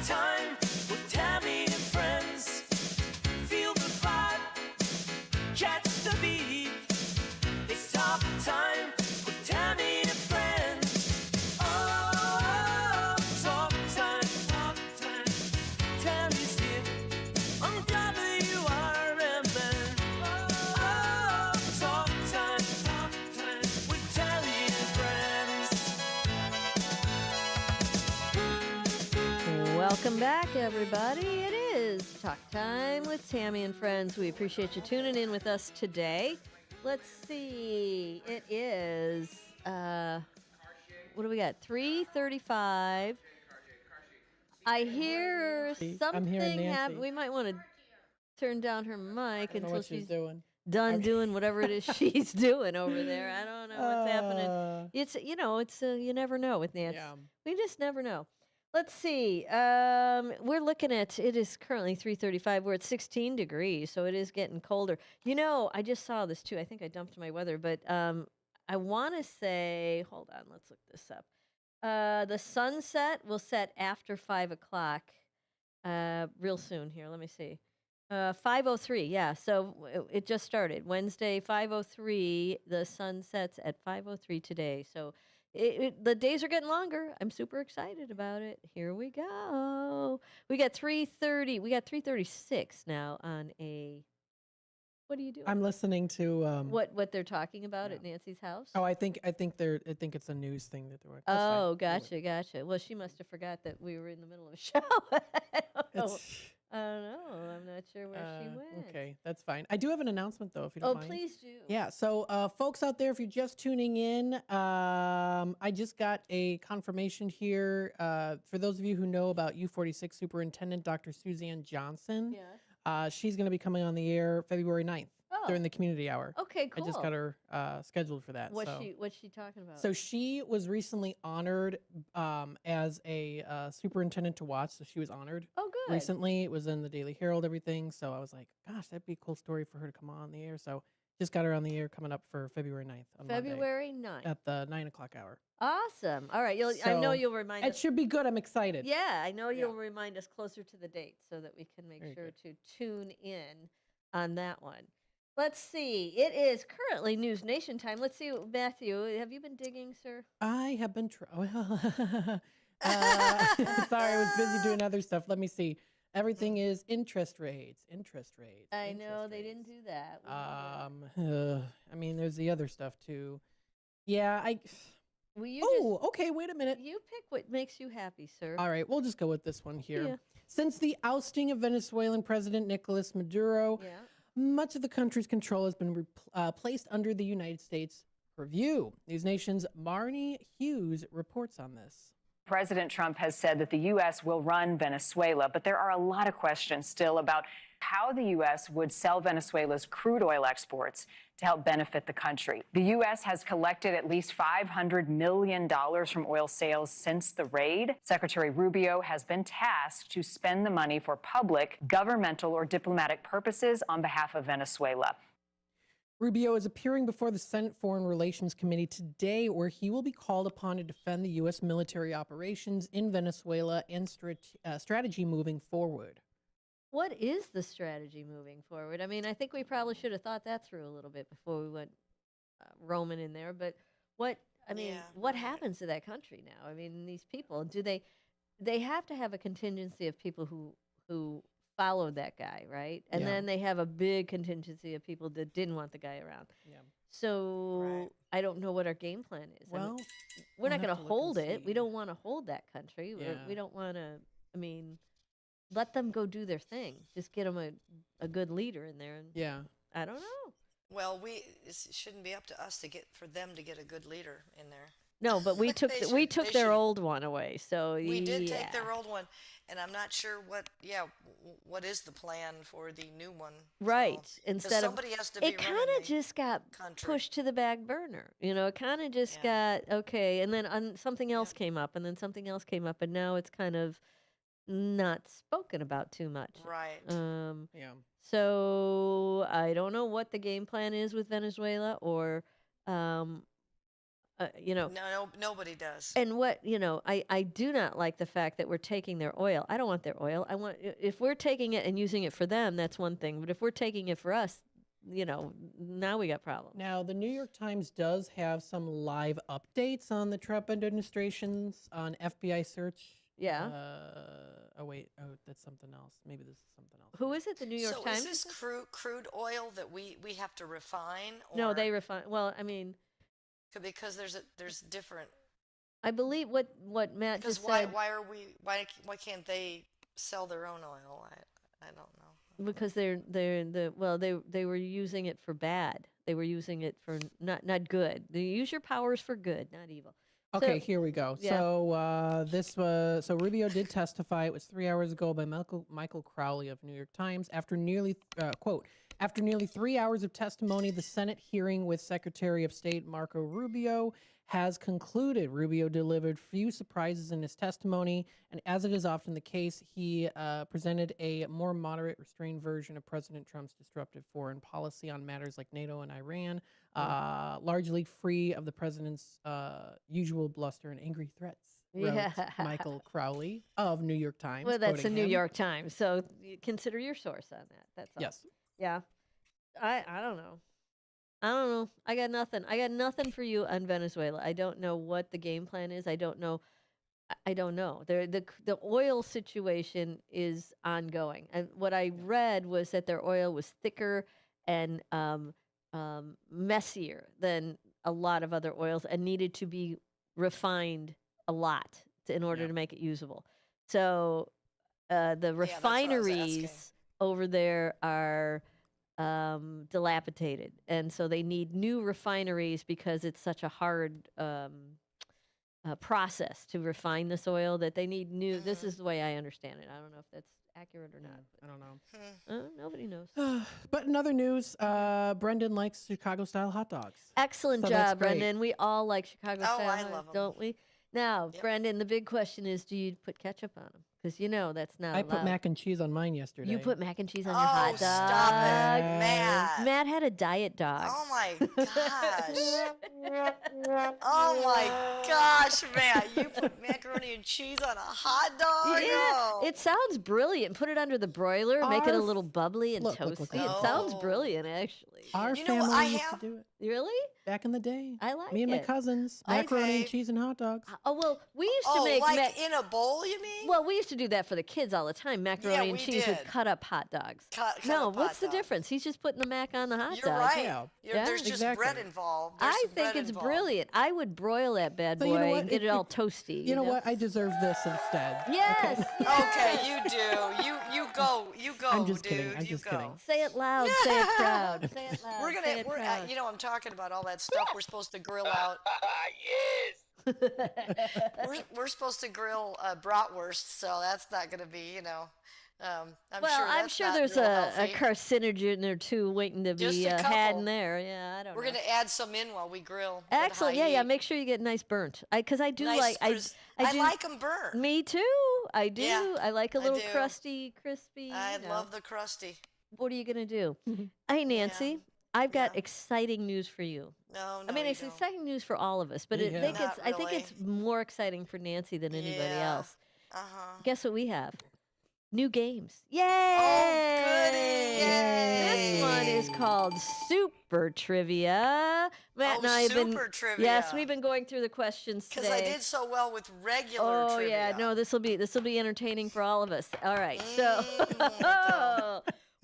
Time with Tami and friends. Feel the vibe, catch the beat. It's talk time with Tami and friends. Oh, talk time. Tami's here on WRMN. Oh, talk time with Tami and friends. Welcome back, everybody. It is Talk Time with Tami and friends. We appreciate you tuning in with us today. Let's see. It is, what do we got? 3:35. I hear something happen. We might want to turn down her mic until she's done doing whatever it is she's doing over there. I don't know what's happening. It's, you never know with Nancy. Yeah. We just never know. Let's see. We're looking at, it is currently 3:35. We're at 16 degrees, so it is getting colder. I just saw this too. I think I dumped my weather, but I want to say, hold on, let's look this up. The sunset will set after 5 o'clock real soon here. Let me see. 5:03, yeah. So it just started. Wednesday, 5:03. The sun sets at 5:03 today. So the days are getting longer. I'm super excited about it. Here we go. We got 3:30. We got 3:36 now on a. What are you doing? I'm listening to what they're talking about at Nancy's house. Oh, I think it's a news thing that they're. Oh, gotcha. Well, she must have forgot that we were in the middle of a show. I don't know. I'm not sure where she went. Okay, that's fine. I do have an announcement, though, if you don't mind. Oh, please do. Yeah, so folks out there, if you're just tuning in, I just got a confirmation here. For those of you who know about U46 Superintendent Dr. Suzanne Johnson, she's going to be coming on the air February 9th. During the community hour. Okay, cool. I just got her scheduled for that. What's she talking about? So she was recently honored as a superintendent to watch. So she was honored. Oh, good. Recently, it was in the Daily Herald, everything. So I was like, gosh, that'd be a cool story for her to come on the air. So just got her on the air coming up for February 9th. On February Monday 9th. At the 9 o'clock hour. Awesome. All right. I know you'll remind us. It should be good. I'm excited. Yeah, I know you'll remind us closer to the date so that we can make sure to tune in on that one. Let's see. It is currently News Nation time. Let's see, Matthew, have you been digging, sir? I have been sorry, I was busy doing other stuff. Let me see. Everything is interest rates. I know they didn't do that. I mean, there's the other stuff too. Yeah, okay, wait a minute. You pick what makes you happy, sir. All right, we'll just go with this one here. Yeah. Since the ousting of Venezuelan President Nicolas Maduro, much of the country's control has been placed under the United States purview. News Nation's Marnie Hughes reports on this. President Trump has said that the U.S. will run Venezuela, but there are a lot of questions still about how the U.S. would sell Venezuela's crude oil exports to help benefit the country. The U.S. has collected at least $500 million from oil sales since the raid. Secretary Rubio has been tasked to spend the money for public, governmental, or diplomatic purposes on behalf of Venezuela. Rubio is appearing before the Senate Foreign Relations Committee today, where he will be called upon to defend the U.S. military operations in Venezuela and strategy moving forward. What is the strategy moving forward? I mean, I think we probably should have thought that through a little bit before we went roaming in there. But what happens to that country now? I mean, these people, they have to have a contingency of people who followed that guy, right? And then they have a big contingency of people that didn't want the guy around. Yeah. So I don't know what our game plan is. Well, I mean, we're not going to hold it. We don't want to hold that country. Yeah. We don't want to, let them go do their thing. Just get them a good leader in there. And I don't know. Well, it shouldn't be up to us for them to get a good leader in there. No, but we took their old one away. So we did take their old one, and I'm not sure what is the plan for the new one. Right. So, instead of somebody has to be it kind of just got pushed to the back burner. It kind of just got okay, and then something else came up, and then something else came up, and now it's kind of not spoken about too much. Right. So I don't know what the game plan is with Venezuela or No, nobody does. And I do not like the fact that we're taking their oil. I don't want their oil. If we're taking it and using it for them, that's one thing. But if we're taking it for us, now we got problems. Now, the New York Times does have some live updates on the Trump administration's on FBI search. Yeah. That's something else. Maybe this is something else. Who is it? The New York Times? So is this crude oil that we have to refine? Or? No, they refine. Well, because there's different. I believe what Matt just said. Why can't they sell their own oil? I don't know. Because they were using it for bad. They were using it for not good. They use your powers for good, not evil. Okay, So, here we go. yeah. So Rubio did testify. It was 3 hours ago by Michael Crowley of New York Times. After nearly quote, after nearly 3 hours of testimony, the Senate hearing with Secretary of State Marco Rubio has concluded. Rubio delivered few surprises in his testimony, and as it is often the case, he presented a more moderate, restrained version of President Trump's disruptive foreign policy on matters like NATO and Iran, largely free of the president's usual bluster and angry threats, wrote Michael Crowley of New York Times. Well, that's the quoting New him. York Times, so consider your source on that. That's all. Yes. Yeah. I don't know. I got nothing. I got nothing for you on Venezuela. I don't know what the game plan is. I don't know. The oil situation is ongoing. And what I read was that their oil was thicker and messier than a lot of other oils and needed to be refined a lot in order to make it usable. So the refineries over there are dilapidated, and so they need new refineries because it's such a hard process to refine this oil that they need new. This is the way I understand it. I don't know if that's accurate or not. I don't know. Nobody knows. But in other news, Brendan likes Chicago-style hot dogs. Excellent So that's job, great. Brendan. We all like Chicago style I hot love dogs, 'em. don't we? Now, Brendan, the big question is, do you put ketchup on them? Because you know that's not I allowed. put mac and cheese on mine yesterday. You put mac and cheese on your hot dog. Stop it, Matt. Matt had a diet dog. Oh my gosh. Oh my gosh, Matt. You put macaroni and cheese on a hot dog? Yeah, No. it sounds brilliant. Put it under the broiler, make it a Our- little bubbly and look, toasty. look, It look. sounds brilliant, actually. Our You know what, family I used have- to do it Really? back in the day. I like Me and my it. cousins, I- macaroni and Okay. cheese and hot dogs. Oh, well, we used to Oh, make like in a bowl, you mean? well, we used to do that for the kids all the time. Macaroni and we cheese with did. cut up hot dogs. Cut no, up what's hot the dogs. difference? He's just putting the mac on the hot You're dog. right. Yeah. There's just exactly. bread involved. There's I some think bread it's involved. brilliant. I would broil that bad So boy you know what? and get it all toasty. You know what? I deserve this instead. Yes. Okay, you do. You go. You go, I'm just dude. kidding. I'm you just go. kidding. Say it loud. Say it proud. Say it loud. We're say gonna. it We're. proud. You know, I'm talking about all that stuff we're supposed to grill out. We're supposed to grill bratwurst, so that's not gonna be. I'm sure that's there's not real a healthy. carcinogen or two waiting to Just be a had couple. in there. Yeah, I don't We're know. gonna add some in while we grill. at Excellent. high Yeah. heat. Make sure you get nice burnt. Because I do Nice like. I do, like them burnt. Me too. I do. Yeah, I like a I little do. crusty, crispy. I you know. love the crusty. What are you gonna do? Hey, Nancy. I've got exciting news for you. No, I mean, you it's don't. exciting news for all of us, but Yeah. I think it's more exciting for Nancy than anybody Yeah. else. Uh-huh. Guess what we have? New games. Yay! Oh, goody! This one is called Super Trivia. Matt and I have been Super Trivia. Yes, we've been going through the questions today. Because I did so well with regular Oh trivia. yeah, no, this will be entertaining for all of us. All right, so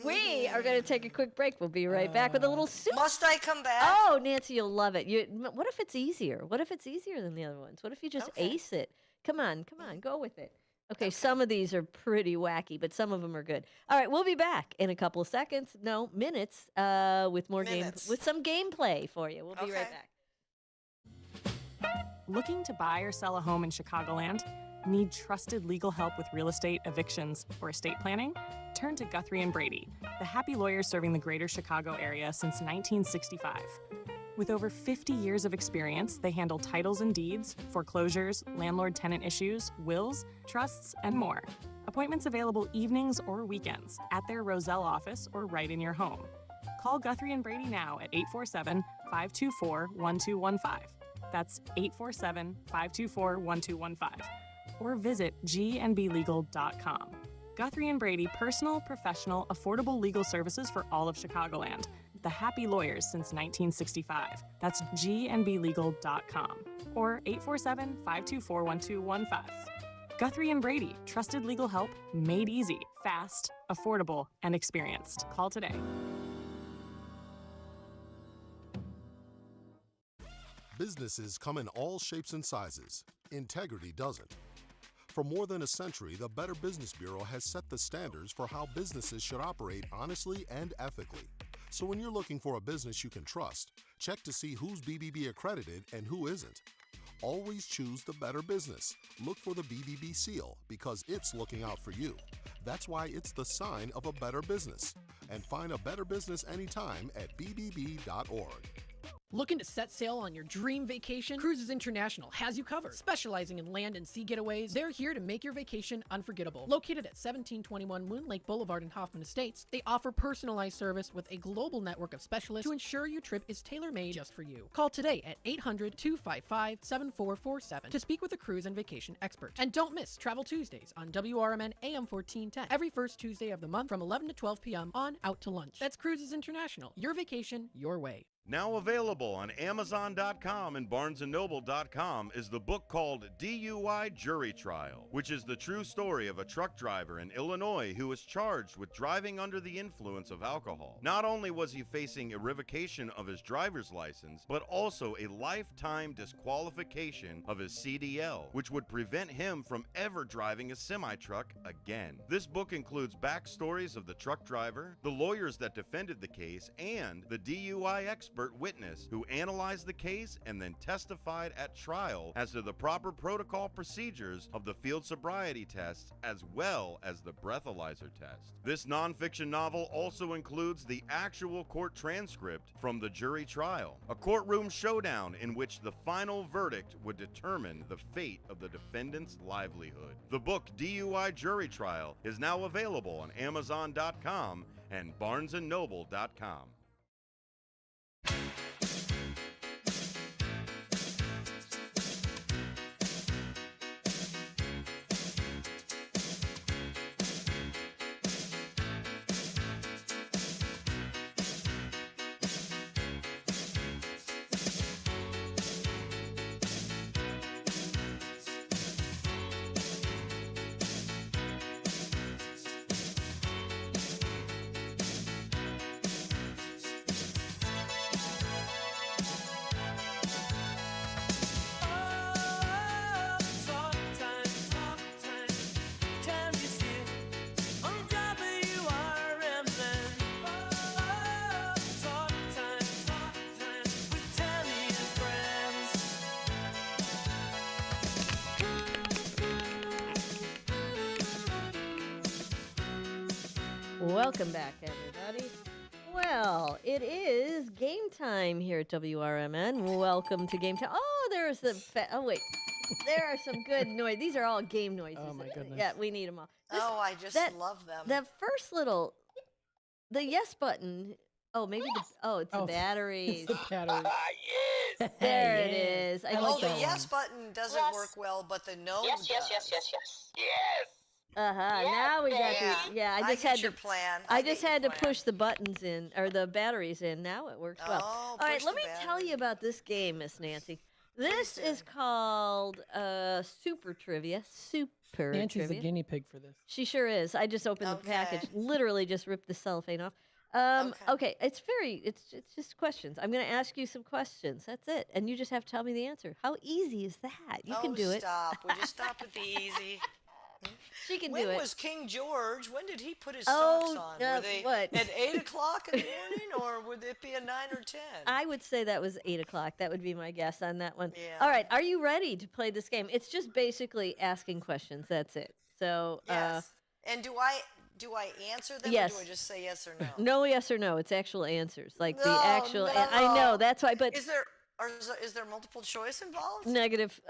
we are going to take a quick break. We'll be right back with a little soup. Must I come back? Oh, Nancy, you'll love it. What if it's easier? What if it's easier than the other ones? What if you just ace it? Come on, go with it. Okay, some of these are pretty wacky, but some of them are good. All right, we'll be back in a couple of seconds. No, minutes. With more with some gameplay for you. We'll be right back. Looking to buy or sell a home in Chicagoland? Need trusted legal help with real estate, evictions, or estate planning? Turn to Guthrie & Brady, the happy lawyers serving the greater Chicago area since 1965. With over 50 years of experience, they handle titles and deeds, foreclosures, landlord-tenant issues, wills, trusts, and more. Appointments available evenings or weekends at their Roselle office or right in your home. Call Guthrie & Brady now at 847-524-1215. That's 847-524-1215. Or visit gnblegal.com. Guthrie & Brady, personal, professional, affordable legal services for all of Chicagoland. The happy lawyers since 1965. That's gnblegal.com. Or 847-524-1215. Guthrie & Brady, trusted legal help made easy, fast, affordable, and experienced. Call today. Businesses come in all shapes and sizes. Integrity doesn't. For more than a century, the Better Business Bureau has set the standards for how businesses should operate honestly and ethically. So when you're looking for a business you can trust, check to see who's BBB accredited and who isn't. Always choose the better business. Look for the BBB seal because it's looking out for you. That's why it's the sign of a better business. And find a better business anytime at bbb.org. Looking to set sail on your dream vacation? Cruises International has you covered. Specializing in land and sea getaways, they're here to make your vacation unforgettable. Located at 1721 Moon Lake Boulevard in Hoffman Estates, they offer personalized service with a global network of specialists to ensure your trip is tailor-made just for you. Call today at 800-255-7447 to speak with a cruise and vacation expert. And don't miss Travel Tuesdays on WRMN AM 1410 every first Tuesday of the month from 11 to 12 p.m. on Out to Lunch. That's Cruises International. Your vacation, your way. Now available on Amazon.com and BarnesandNoble.com is the book called DUI Jury Trial, which is the true story of a truck driver in Illinois who was charged with driving under the influence of alcohol. Not only was he facing a revocation of his driver's license, but also a lifetime disqualification of his CDL, which would prevent him from ever driving a semi-truck again. This book includes backstories of the truck driver, the lawyers that defended the case, and the DUI expert witness who analyzed the case and then testified at trial as to the proper protocol procedures of the field sobriety tests as well as the breathalyzer test. This nonfiction novel also includes the actual court transcript from the jury trial, a courtroom showdown in which the final verdict would determine the fate of the defendant's livelihood. The book DUI Jury Trial is now available on Amazon.com and BarnesandNoble.com. Welcome back, everybody. Well, it is game time here at WRMN. Welcome to game time. Oh, there's the... oh, wait. There are some good noise. These are all game noises. Oh, my goodness. Yeah, we need them all. I just love them. That first little... The yes button... Oh, maybe it's the batteries. It's the battery. Yes! There it is. I like the yes button doesn't work well, but the no does. Yes. Uh-huh. Yes, now we got the I just had your to plan. I just had to push the buttons in or the batteries in. Now it works well. All right, let me tell you about this game, Miss Nancy. This is called Super Trivia. Nancy's Trivia. the guinea pig for this. She sure is. I just opened the package, literally just ripped the cellophane off. Okay, it's just questions. I'm going to ask you some questions. That's it. And you just have to tell me the answer. How easy is that? You can do it. Stop. Would you stop at the easy? She can when do it. When was King George? When did he put his socks on? Were they at 8 o'clock in the morning, or would it be a 9 or 10? I would say that was 8 o'clock. That would be my guess on that one. Yeah. All right, are you ready to play this game? It's just basically asking questions. That's it. So. Yes. And do I answer them, yes. or do I just say yes or no? No, yes or no. It's actual answers, like the actual. No. I know that's why. But is there multiple choice involved? Negative.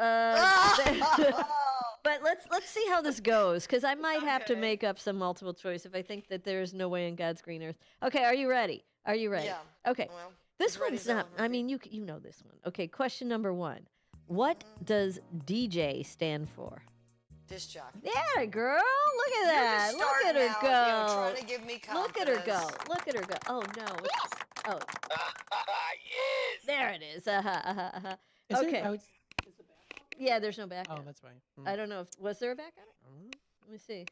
But let's see how this goes, because I might have to make up some multiple choice if I think that there is no way in God's green earth. Okay, are you ready? Yeah. Okay. Well, this one's not. I mean, you know this one. Okay. Question number 1. What does DJ stand for? Disc jockey. Yeah, girl. Look at that. Look at her go. Trying to give me confidence. Look at her go. Look at her go. Oh no. Oh. Yes. There it is. Okay. Yeah, there's no back on it. Oh, that's fine. I don't know. Was there a back on it? Let me see.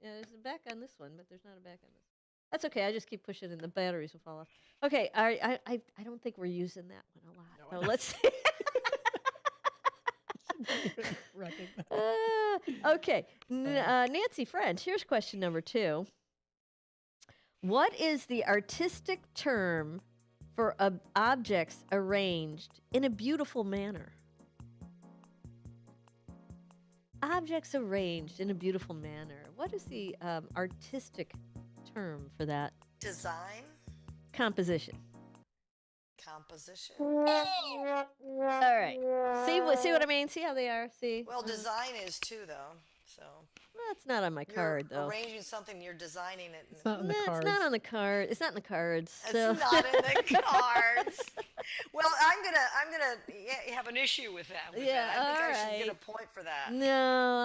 Yeah, there's a back on this one, but there's not a back on this. That's okay. I just keep pushing and the batteries will fall off. Okay. I don't think we're using that one a lot. No, let's see. Okay. Nancy French, here's question number 2. What is the artistic term for objects arranged in a beautiful manner? Objects arranged in a beautiful manner. What is the artistic term for that? Design? Composition. Composition. All right. See what I mean? See how they are? See? Well, design is too, though. So. Well, it's not on my card, though. Arranging something, you're designing it. It's not in the cards. It's not on the card. It's not in the cards. It's so. not in the cards. Well, I'm gonna have an issue with that. I think I should get a point for that. No,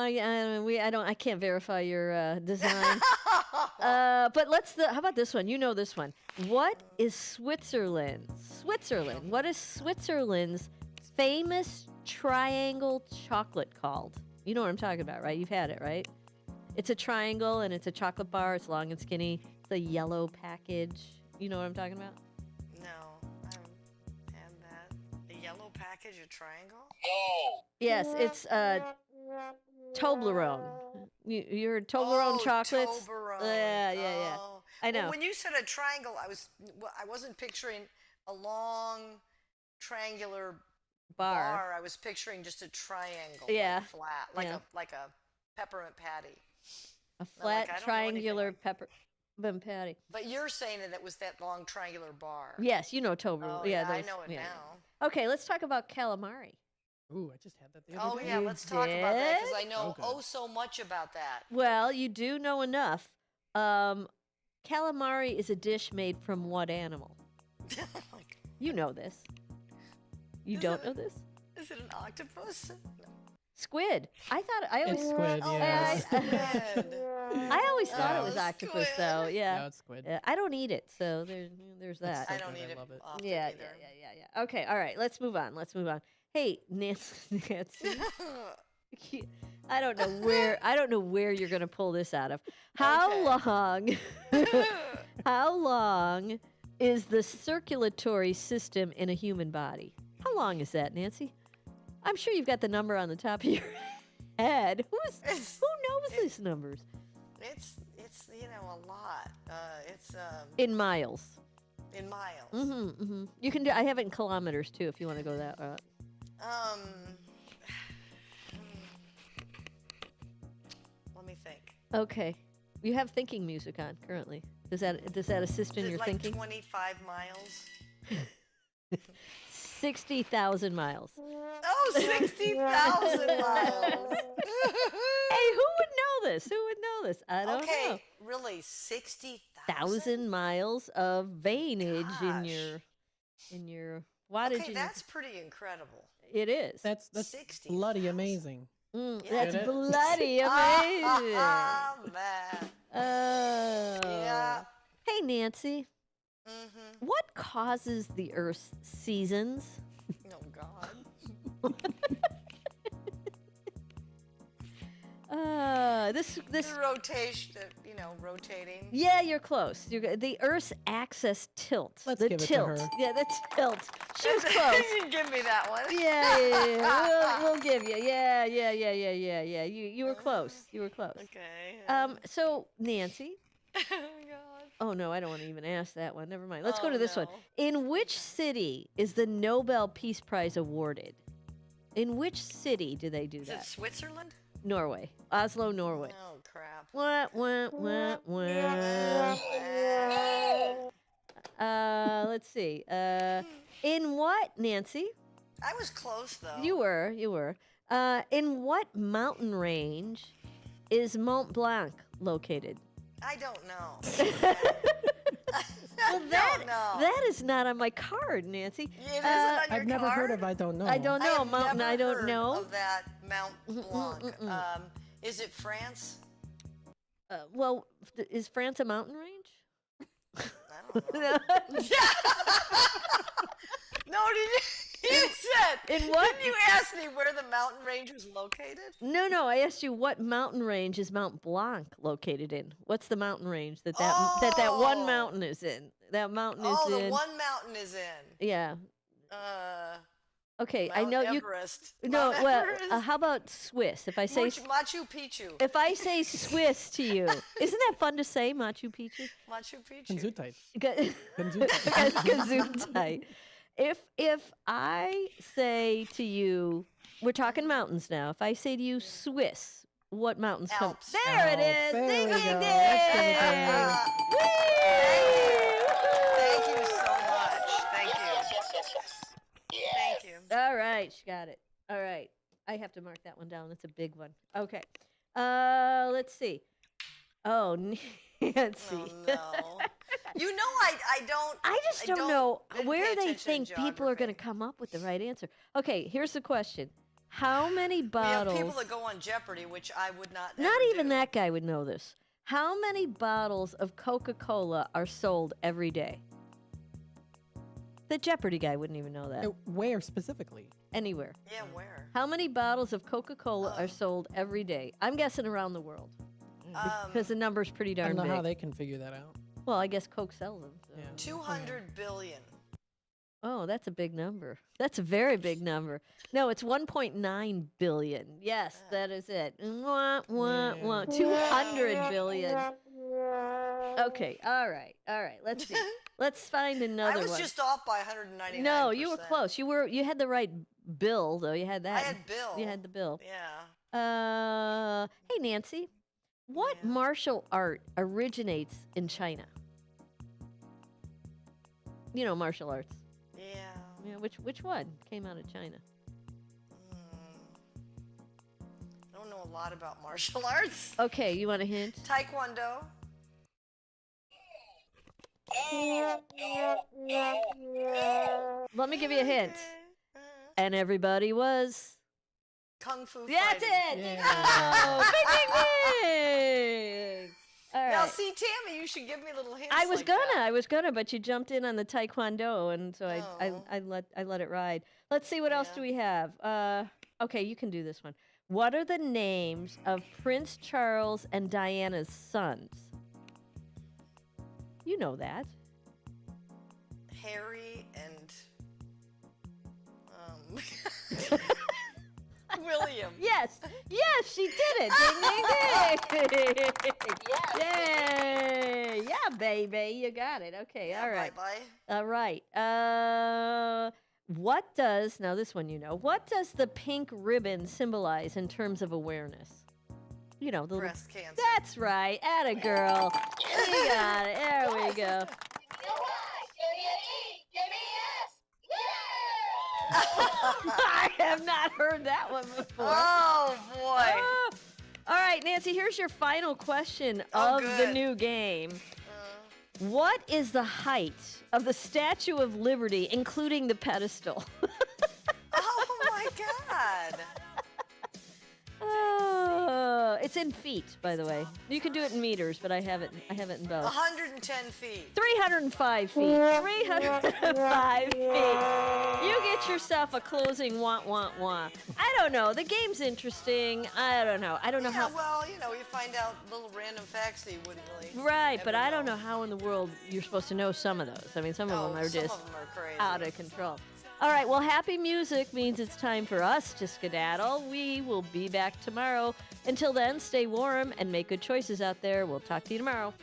I can't verify your design. But how about this one? You know this one. What is Switzerland? What is Switzerland's famous triangle chocolate called? You know what I'm talking about, right? You've had it, right? It's a triangle and it's a chocolate bar. It's long and skinny. It's a yellow package. You know what I'm talking about? No, I haven't had that. A yellow package, a triangle? Yes, it's Toblerone. You heard Toblerone chocolates? Toblerone. Yeah. I know. Well, when you said a triangle, I wasn't picturing a long triangular bar. I was picturing just a triangle, like flat, like a peppermint patty. A flat triangular peppermint patty. But you're saying that it was that long triangular bar. Yes, you know Toblerone. Oh, yeah, I know it now. Okay, let's talk about calamari. Ooh, I just had that the other day. Oh, yeah, let's talk about that because I know so much about that. Well, you do know enough. Calamari is a dish made from what animal? You know this. You don't know this? Is it an octopus? No. Squid. I always It's squid, yeah. Squid. I always thought it was octopus, though. Yeah. No, it's squid. I don't eat it, so there's that. I don't eat it. Often Yeah. either. Okay, all right. Let's move on. Hey, Nancy. I don't know where you're going to pull this out of. How long is the circulatory system in a human body? How long is that, Nancy? I'm sure you've got the number on the top of your head. Who knows these numbers? It's a lot. It's in miles. In miles. Mm-hmm. You can do. I have it in kilometers too, if you want to go that route. Let me think. Okay, you have thinking music on currently. Does that assist in your thinking? 25 miles. 60,000 miles. Oh, 60,000 miles. Hey, who would know this? I don't know. Okay, really, 60,000 miles of veinage in your wattage. Okay, that's pretty incredible. It is. That's 60, bloody amazing. That's bloody amazing. Man. Yeah. Hey, Nancy. Mm-hmm. What causes the Earth's seasons? Oh, God. This rotation, rotating. Yeah, you're close. The Earth's axis tilt. Let's the give tilt. it to her. Yeah, the tilt. She was close. Give me that one. Yeah. We'll give you. Yeah. You were close. Okay. So Nancy. Oh God. Oh no, I don't want to even ask that one. Never mind. Let's go to this one. In which city is the Nobel Peace Prize awarded? In which city do they do that? Is it Switzerland? Norway. Oslo, Norway. Oh crap. Let's see. In what, Nancy? I was close though. You were. In what mountain range is Mont Blanc located? I don't know. Well, that is not on my card, Nancy. It isn't on your I've never heard of I don't know. I don't know. Mountain, I don't heard know. of that Mount Blanc. Is it France? Well, is France a mountain range? I don't know. No, you said. In what? Didn't you ask me where the mountain range was located? No. I asked you what mountain range is Mount Blanc located in. What's the mountain range that one mountain is in? That mountain is in. Oh, the one mountain is in. Yeah. Okay, Mount I know Everest. you. No, Mount well, Everest. how about Swiss? If I say Machu Picchu. if I say Swiss to you, isn't that fun to say, Machu Picchu? Machu Picchu. Gesundheit. Gesundheit. If I say to you, we're talking mountains now. If I say to you Swiss, what mountains come? Alps. There it is. There Ding, we ding, go. ding. That's Thank you so much. Thank you. Thank you. All right, she got it. All right. I have to mark that one down. That's a big one. Okay. Let's see. Oh, Nancy. Oh, no. You know I don't. I just don't know didn't where pay they attention think to people are going to come up with the right answer. Okay, here's the question. How many bottles... We have people that go on Jeopardy, which I would not Not even that guy would know this. How many bottles of Coca-Cola are sold every day? The Jeopardy guy wouldn't even know that. Where specifically? Anywhere. Yeah, where? How many bottles of Coca-Cola are sold every day? I'm guessing around the world. Because the number's pretty I darn don't know big. how they can figure that out. Well, I guess Coke sells them. So. 200 billion. Oh, that's a big number. That's a very big number. No, it's 1.9 billion. Yes, that is it. Wah, wah, wah. 200 billion. Okay, all right. Let's see. Let's find another one. I was just off by 199%. No, you were close. You had the right bill, though. You had that. I had bill. You had the bill. Yeah. Hey, Nancy. What martial art originates in China? You know martial arts. Yeah, which one came out of China? I don't know a lot about martial arts. Okay, you want a hint? Taekwondo. Let me give you a hint. And everybody was... Kung Fu That's fighting. it! Oh, bing, bing, bing! All right. Now, see, Tammy, you should give me little hints. I was like gonna, but you jumped in on the Taekwondo, and so I let it ride. Let's see, what else do we have? Okay, you can do this one. What are the names of Prince Charles and Diana's sons? You know that. Harry and William. Yes, she did it. Ding, ding, ding. Yay! Yeah, baby, you got it. Okay, all right. Bye-bye. All right. What does, now this one you know, what does the pink ribbon symbolize in terms of awareness? You know, the breast cancer. That's right. Atta girl. You got it. There we go. I have not heard that one before. Oh, boy. All right, Nancy, here's your final question of the new game. What is the height of the Statue of Liberty, including the pedestal? Oh, my God. It's in feet, by the way. You can do it in meters, but I have it in both. 110 feet. 305 feet. 305 feet. You get yourself a closing wah. I don't know. The game's interesting. I don't know how. Well, you find out little random facts that you wouldn't really. Right, but I don't know how in the world you're supposed to know some of those. I mean, some of them are just crazy. out of control. All right, well, happy music means it's time for us to skedaddle. We will be back tomorrow. Until then, stay warm and make good choices out there. We'll talk to you tomorrow.